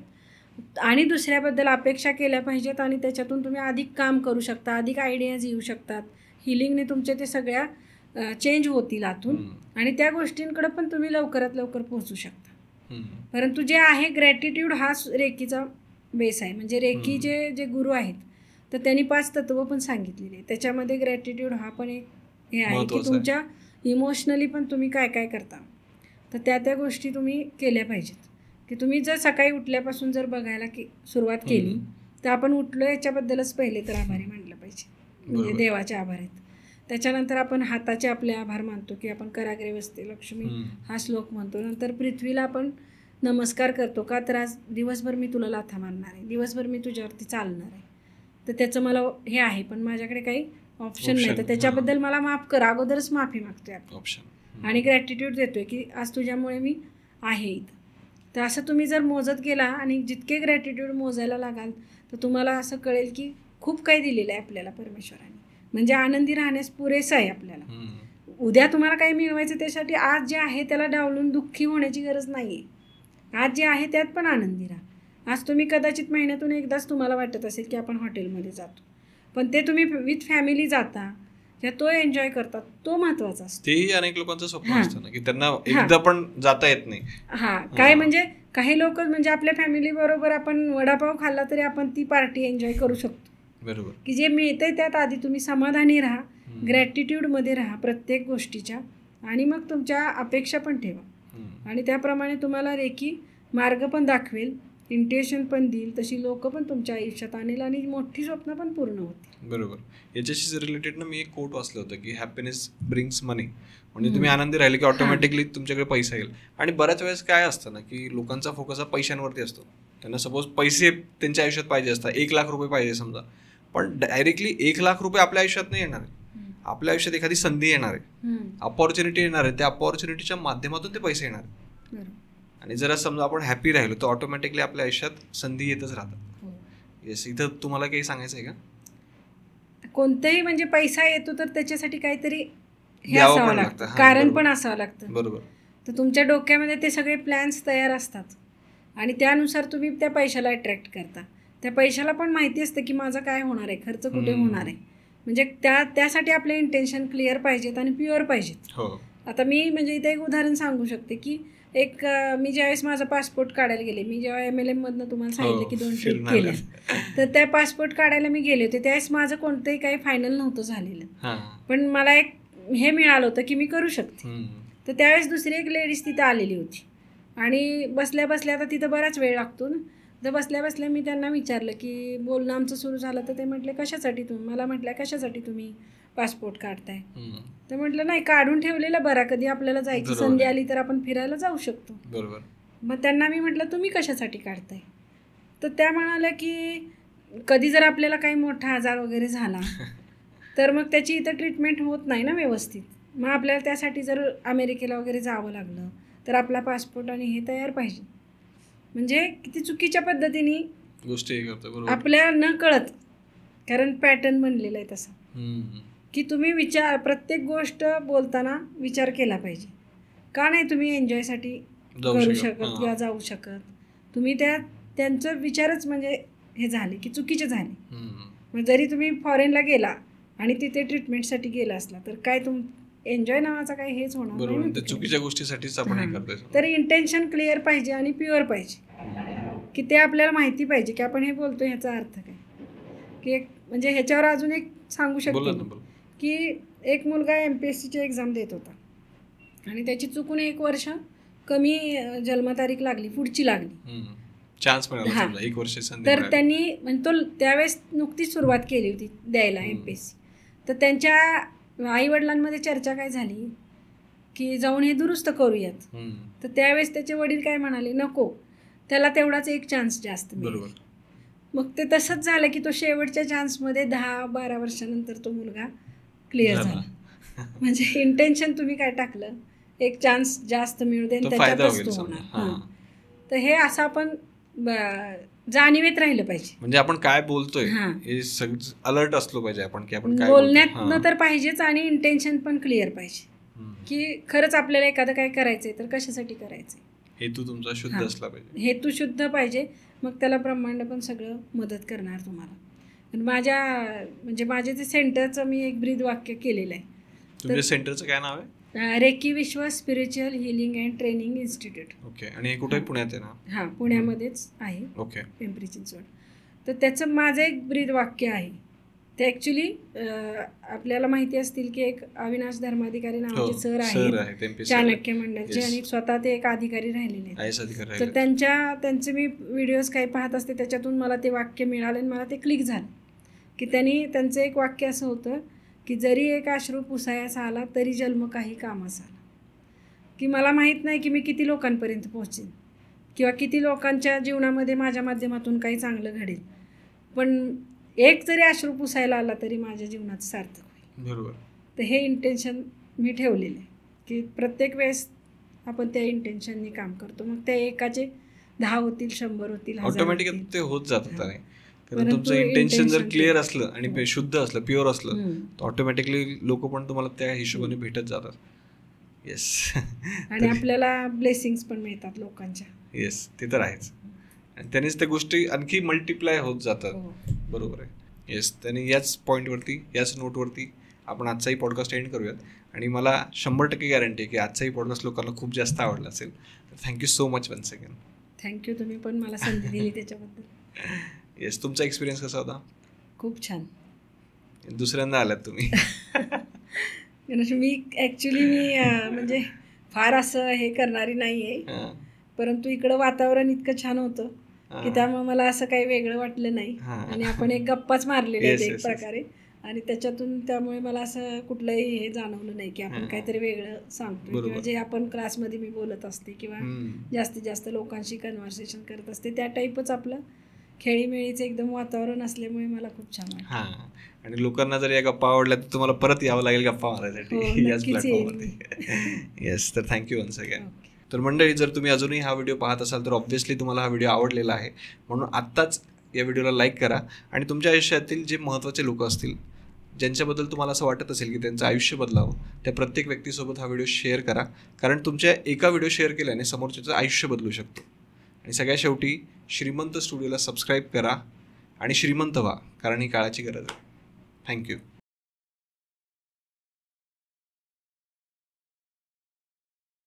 आणि दुसऱ्याबद्दल अपेक्षा केल्या पाहिजेत आणि त्याच्यातून तुम्ही अधिक काम करू शकता, अधिक आयडियाज येऊ शकतात, हिलिंगने तुमचे ते सगळ्या चेंज होतील आतून आणि त्या गोष्टींकडे पण तुम्ही लवकरात लवकर पोहोचू शकता. परंतु जे आहे ग्रॅटिट्यूड हा रेकीचा बेस आहे. म्हणजे रेकीचे जे गुरु आहेत तर त्यांनी 5 तत्व पण सांगितलेले, त्याच्यामध्ये ग्रॅटिट्यूड हा पण एक हे आहे की तुमच्या इमोशनली पण तुम्ही काय काय करता, तर त्या गोष्टी तुम्ही केल्या पाहिजेत. की तुम्ही जर सकाळी उठल्यापासून जर बघायला की सुरुवात केली तर आपण उठलो याच्याबद्दलच पहिले तर आभारी मानलं पाहिजे, म्हणजे देवाचे आभार आहेत. त्याच्यानंतर आपण हाताचे आपले आभार मानतो की आपण कराग्रे वसते लक्ष्मी हा श्लोक म्हणतो. नंतर पृथ्वीला आपण नमस्कार करतो का, तर आज दिवसभर मी तुला लाथा मारणार आहे, दिवसभर मी तुझ्यावरती चालणार आहे, तर त्याचं मला हे आहे पण माझ्याकडे काही ऑप्शन नाही, तर त्याच्याबद्दल मला माफ कर, अगोदरच माफी मागतोय आपण आणि ग्रॅटिट्यूड देतोय की आज तुझ्यामुळे मी आहे इथं. तर असं तुम्ही जर मोजत गेला आणि जितके ग्रॅटिट्यूड मोजायला लागाल तर तुम्हाला असं कळेल की खूप काही दिलेलं आहे आपल्याला परमेश्वराने, म्हणजे आनंदी राहण्यास पुरेसं आहे आपल्याला. उद्या तुम्हाला काही मिळवायचं त्यासाठी आज जे आहे त्याला डावलून दुःखी होण्याची गरज नाही आहे, आज जे आहे त्यात पण आनंदी राहा. आज तुम्ही कदाचित महिन्यातून एकदाच तुम्हाला वाटत असेल की आपण हॉटेलमध्ये जातो, पण ते तुम्ही विथ फॅमिली जाता किंवा तो एन्जॉय करतात, तो महत्त्वाचा असतो. तेही अनेक लोकांचं स्वप्न असतं ना की त्यांना एकदा पण जाता येत नाही. काय म्हणजे काही लोक म्हणजे आपल्या फॅमिली बरोबर आपण वडापाव खाल्ला तरी आपण ती पार्टी एन्जॉय करू शकतो. बरोबर, की जे मिळतंय त्यात आधी तुम्ही समाधानी राहा, ग्रॅटिट्यूडमध्ये राहा प्रत्येक गोष्टीच्या, आणि मग तुमच्या अपेक्षा पण ठेवा आणि त्याप्रमाणे तुम्हाला रेकी मार्ग पण दाखवेल, इंटेन्शन पण देईल, तशी लोक पण तुमच्या आयुष्यात आणेल आणि मोठी स्वप्न पण पूर्ण होतील. बरोबर. याच्याशी रिलेटेड ना मी एक कोट वाचलं होतं की हॅपीनेस ब्रिंग्स मनी, म्हणजे तुम्ही आनंदी राहिले की ऑटोमॅटिकली तुमच्याकडे पैसा येईल. आणि बऱ्याच वेळेस काय असतं ना की लोकांचा फोकस हा पैशांवरती असतो, त्यांना सपोज पैसे त्यांच्या आयुष्यात पाहिजे असतात, 1 लाख रुपये पाहिजे समजा, पण डायरेक्टली 1 लाख रुपये आपल्या आयुष्यात नाही येणार. आपल्या आयुष्यात एखादी संधी येणार आहे, अपॉर्च्युनिटी येणार आहे, त्या अपॉर्च्युनिटीच्या माध्यमातून ते पैसे येणार आहे. आणि जर समजा आपण हॅपी राहिलो तर ऑटोमॅटिकली आपल्या आयुष्यात संधी येतच राहतात. येस, इथं तुम्हाला काही सांगायचं आहे का? कोणतेही म्हणजे पैसा येतो तर त्याच्यासाठी काहीतरी हे द्यावं असावं पण लागतं, लागतं. कारण बरोबर. पण असावं लागतं. बरोबर. तर तुमच्या डोक्यामध्ये ते सगळे प्लॅन्स तयार असतात आणि त्यानुसार तुम्ही त्या पैशाला अट्रॅक्ट करता. त्या पैशाला पण माहिती असतं की माझं काय होणार आहे, खर्च कुठे होणार आहे. म्हणजे त्यासाठी आपले इंटेन्शन क्लिअर पाहिजेत आणि प्युअर पाहिजेत. हो. आता मी म्हणजे इथे एक उदाहरण सांगू शकते की मी ज्यावेळेस माझा पासपोर्ट काढायला गेले, मी जेव्हा MLM मधनं तुम्हाला सांगितलं की 2 ट्रिप केल्या, तर त्या पासपोर्ट काढायला मी गेले होते. त्यावेळेस माझं कोणतंही काही फायनल नव्हतं झालेलं, पण मला एक हे मिळालं होतं की मी करू शकते. तर त्यावेळेस दुसरी एक लेडीज तिथं आलेली होती आणि बसल्या बसल्या, आता तिथं बराच वेळ लागतो ना, तर बसल्या बसल्या मी त्यांना विचारलं की बोलणं आमचं सुरू झालं, तर ते म्हटले कशासाठी तुम्ही, मला म्हटलं कशासाठी तुम्ही पासपोर्ट काढताय. तर म्हटलं नाही, काढून ठेवलेलं बरा, कधी आपल्याला जायची संधी आली तर आपण फिरायला जाऊ शकतो. बरोबर. मग त्यांना मी म्हटलं तुम्ही कशासाठी काढताय, तर त्या म्हणाल्या की कधी जर आपल्याला काही मोठा आजार वगैरे झाला तर मग त्याची इथं ट्रीटमेंट होत नाही ना व्यवस्थित, मग आपल्याला त्यासाठी जर अमेरिकेला वगैरे जावं लागलं तर आपला पासपोर्ट आणि हे तयार पाहिजे. म्हणजे किती चुकीच्या पद्धतीने गोष्टी करतो आपल्या न कळत, कारण पॅटर्न बनलेला आहे तसा की तुम्ही प्रत्येक गोष्ट बोलताना विचार केला पाहिजे. का नाही तुम्ही एन्जॉयसाठी करू शकत किंवा जाऊ शकत, तुम्ही त्यांचं विचारच म्हणजे हे झाले की चुकीचे झाले. मग जरी तुम्ही फॉरेनला गेला आणि तिथे ट्रीटमेंटसाठी गेला असला तर काय एन्जॉय नावाचा काही हेच होणार नाही. चुकीच्या गोष्टीसाठीच आपण हे करतोय. तर इंटेन्शन क्लिअर पाहिजे आणि प्युअर पाहिजे, की ते आपल्याला माहिती पाहिजे की आपण हे बोलतो ह्याचा अर्थ काय. की म्हणजे ह्याच्यावर अजून एक सांगू शकतो की एक मुलगा MPSCची एक्झाम देत होता आणि त्याची चुकून 1 वर्ष कमी जन्मतारीख लागली, पुढची लागली, चान्स मिळाला 1 वर्ष संधी. तर त्यांनी म्हणजे तो त्यावेळेस नुकतीच सुरुवात केली होती द्यायला MPSC. तर त्यांच्या आईवडिलांमध्ये चर्चा काय झाली की जाऊन हे दुरुस्त करूयात. तर त्यावेळेस त्याचे वडील काय म्हणाले, नको, त्याला तेवढाच एक चान्स जास्त मिळेल. मग ते तसंच झालं की तो शेवटच्या चान्समध्ये 10-12 वर्षानंतर तो मुलगा क्लिअर झाला. म्हणजे इंटेन्शन तुम्ही काय टाकलं, एक चान्स जास्त मिळू दे, त्याच्यातच तो होणार. तर हे असं आपण जाणीवेत राहिलं पाहिजे. म्हणजे आपण काय बोलतोय हे सगळं अलर्ट असलो पाहिजे आपण, की आपण काय बोलण्यात तर पाहिजेच आणि इंटेन्शन पण क्लिअर पाहिजे की खरंच आपल्याला एखादं काय करायचंय तर कशासाठी करायचंय, हेतू तुमचा शुद्ध असला पाहिजे. हेतू शुद्ध पाहिजे, मग त्याला ब्रह्मांड पण सगळं मदत करणार तुम्हाला. माझे जे सेंटरचं मी एक ब्रीद वाक्य केलेलं आहे. तुमच्या सेंटरचं काय नाव आहे? रेकी विश्व spiritual healing and training institute. Okay. आणि हे कुठे पुण्यात आहे ना? हां, पुण्यामध्येच आहे. ओके. पिंपरी चिंचवड. तर त्याचं माझं एक ब्रीद वाक्य आहे. ते ॲक्च्युली आपल्याला माहिती असतील की एक अविनाश धर्माधिकारी नावाचे सर आहेत चाणक्य मंडळचे, आणि स्वतः ते एक अधिकारी राहिलेले आहेत. तर त्यांचे मी व्हिडिओज काही पाहत असते, त्याच्यातून मला ते वाक्य मिळालं आणि मला ते क्लिक झालं की त्यांचं एक वाक्य असं होतं की जरी एक अश्रू पुसायास आला तरी जन्म काही कामास आला. की मला माहीत नाही की मी किती लोकांपर्यंत पोहोचेन किंवा किती लोकांच्या जीवनामध्ये माझ्या माध्यमातून काही चांगलं घडेल, पण एक जरी अश्रू पुसायला आला तरी माझ्या जीवनात सार्थक होईल. बरोबर. तर हे इंटेन्शन मी ठेवलेलं आहे की प्रत्येक वेळेस आपण त्या इंटेन्शननी काम करतो, मग त्या एकाचे 10 होतील, 100 होतील, 1000 ऑटोमॅटिकली ते होत जातात. कारण तुमचं इंटेन्शन जर क्लिअर असलं आणि शुद्ध असलं, प्युअर असलं, तर ऑटोमॅटिकली लोक पण तुम्हाला त्या हिशोबाने भेटत जातात. येस. आणि आपल्याला ब्लेसिंग्स पण मिळतात लोकांच्या. येस, ते तर आहेच. आणि त्यानेच त्या गोष्टी आणखी मल्टिप्लाय होत जातात. बरोबर आहे. येस. त्याने याच पॉईंटवरती, याच नोटवरती आपण आजचाही पॉडकास्ट एंड करूयात. आणि मला 100% गॅरंटी आहे की आजचाही पॉडकास्ट लोकांना खूप जास्त आवडला असेल. Thank you so much once again. Thank you, तुम्ही पण मला संधी दिली त्याच्याबद्दल. येस. तुमचा एक्सपिरियन्स कसा होता? खूप छान. दुसऱ्यांदा आलात तुम्ही. मी म्हणजे फार असं हे करणारी नाही आहे, परंतु इकडं वातावरण इतकं छान होतं की त्यामुळे मला असं काही वेगळं वाटलं नाही. आणि आपण एक गप्पाच मारलेल्या आहेत एक प्रकारे, आणि त्यामुळे मला असं कुठलंही हे जाणवलं नाही की आपण काहीतरी वेगळं सांगतो, किंवा जे आपण क्लासमध्ये मी बोलत असते किंवा जास्तीत जास्त लोकांशी कन्व्हर्सेशन करत असते त्या टाईपच आपलं खेळीमेळीचं एकदम वातावरण असल्यामुळे मला खूप छान वाटतं. हां, आणि लोकांना जर या गप्पा आवडल्या तर तुम्हाला परत यावं लागेल गप्पा हो, मारायसाठी याच नक्कीच येईल प्लॅटफॉर्मवरती. येस, तर थँक्यू वन्स अगेन. ओके. तर मंडळी, जर तुम्ही अजूनही हा व्हिडिओ पाहत असाल तर ऑब्व्हियसली तुम्हाला हा व्हिडिओ आवडलेला आहे, म्हणून आत्ताच या व्हिडिओला लाईक करा आणि तुमच्या आयुष्यातील जे महत्त्वाचे लोक असतील, ज्यांच्याबद्दल तुम्हाला असं वाटत असेल की त्यांचं आयुष्य बदलावं, त्या प्रत्येक व्यक्तीसोबत हा व्हिडिओ शेअर करा, कारण तुमच्या एका व्हिडिओ शेअर केल्याने समोरच्याचं आयुष्य बदलू शकतो. आणि सगळ्या शेवटी श्रीमंत स्टुडिओला सबस्क्राईब करा आणि श्रीमंत व्हा, कारण ही काळाची गरज आहे. थँक्यू.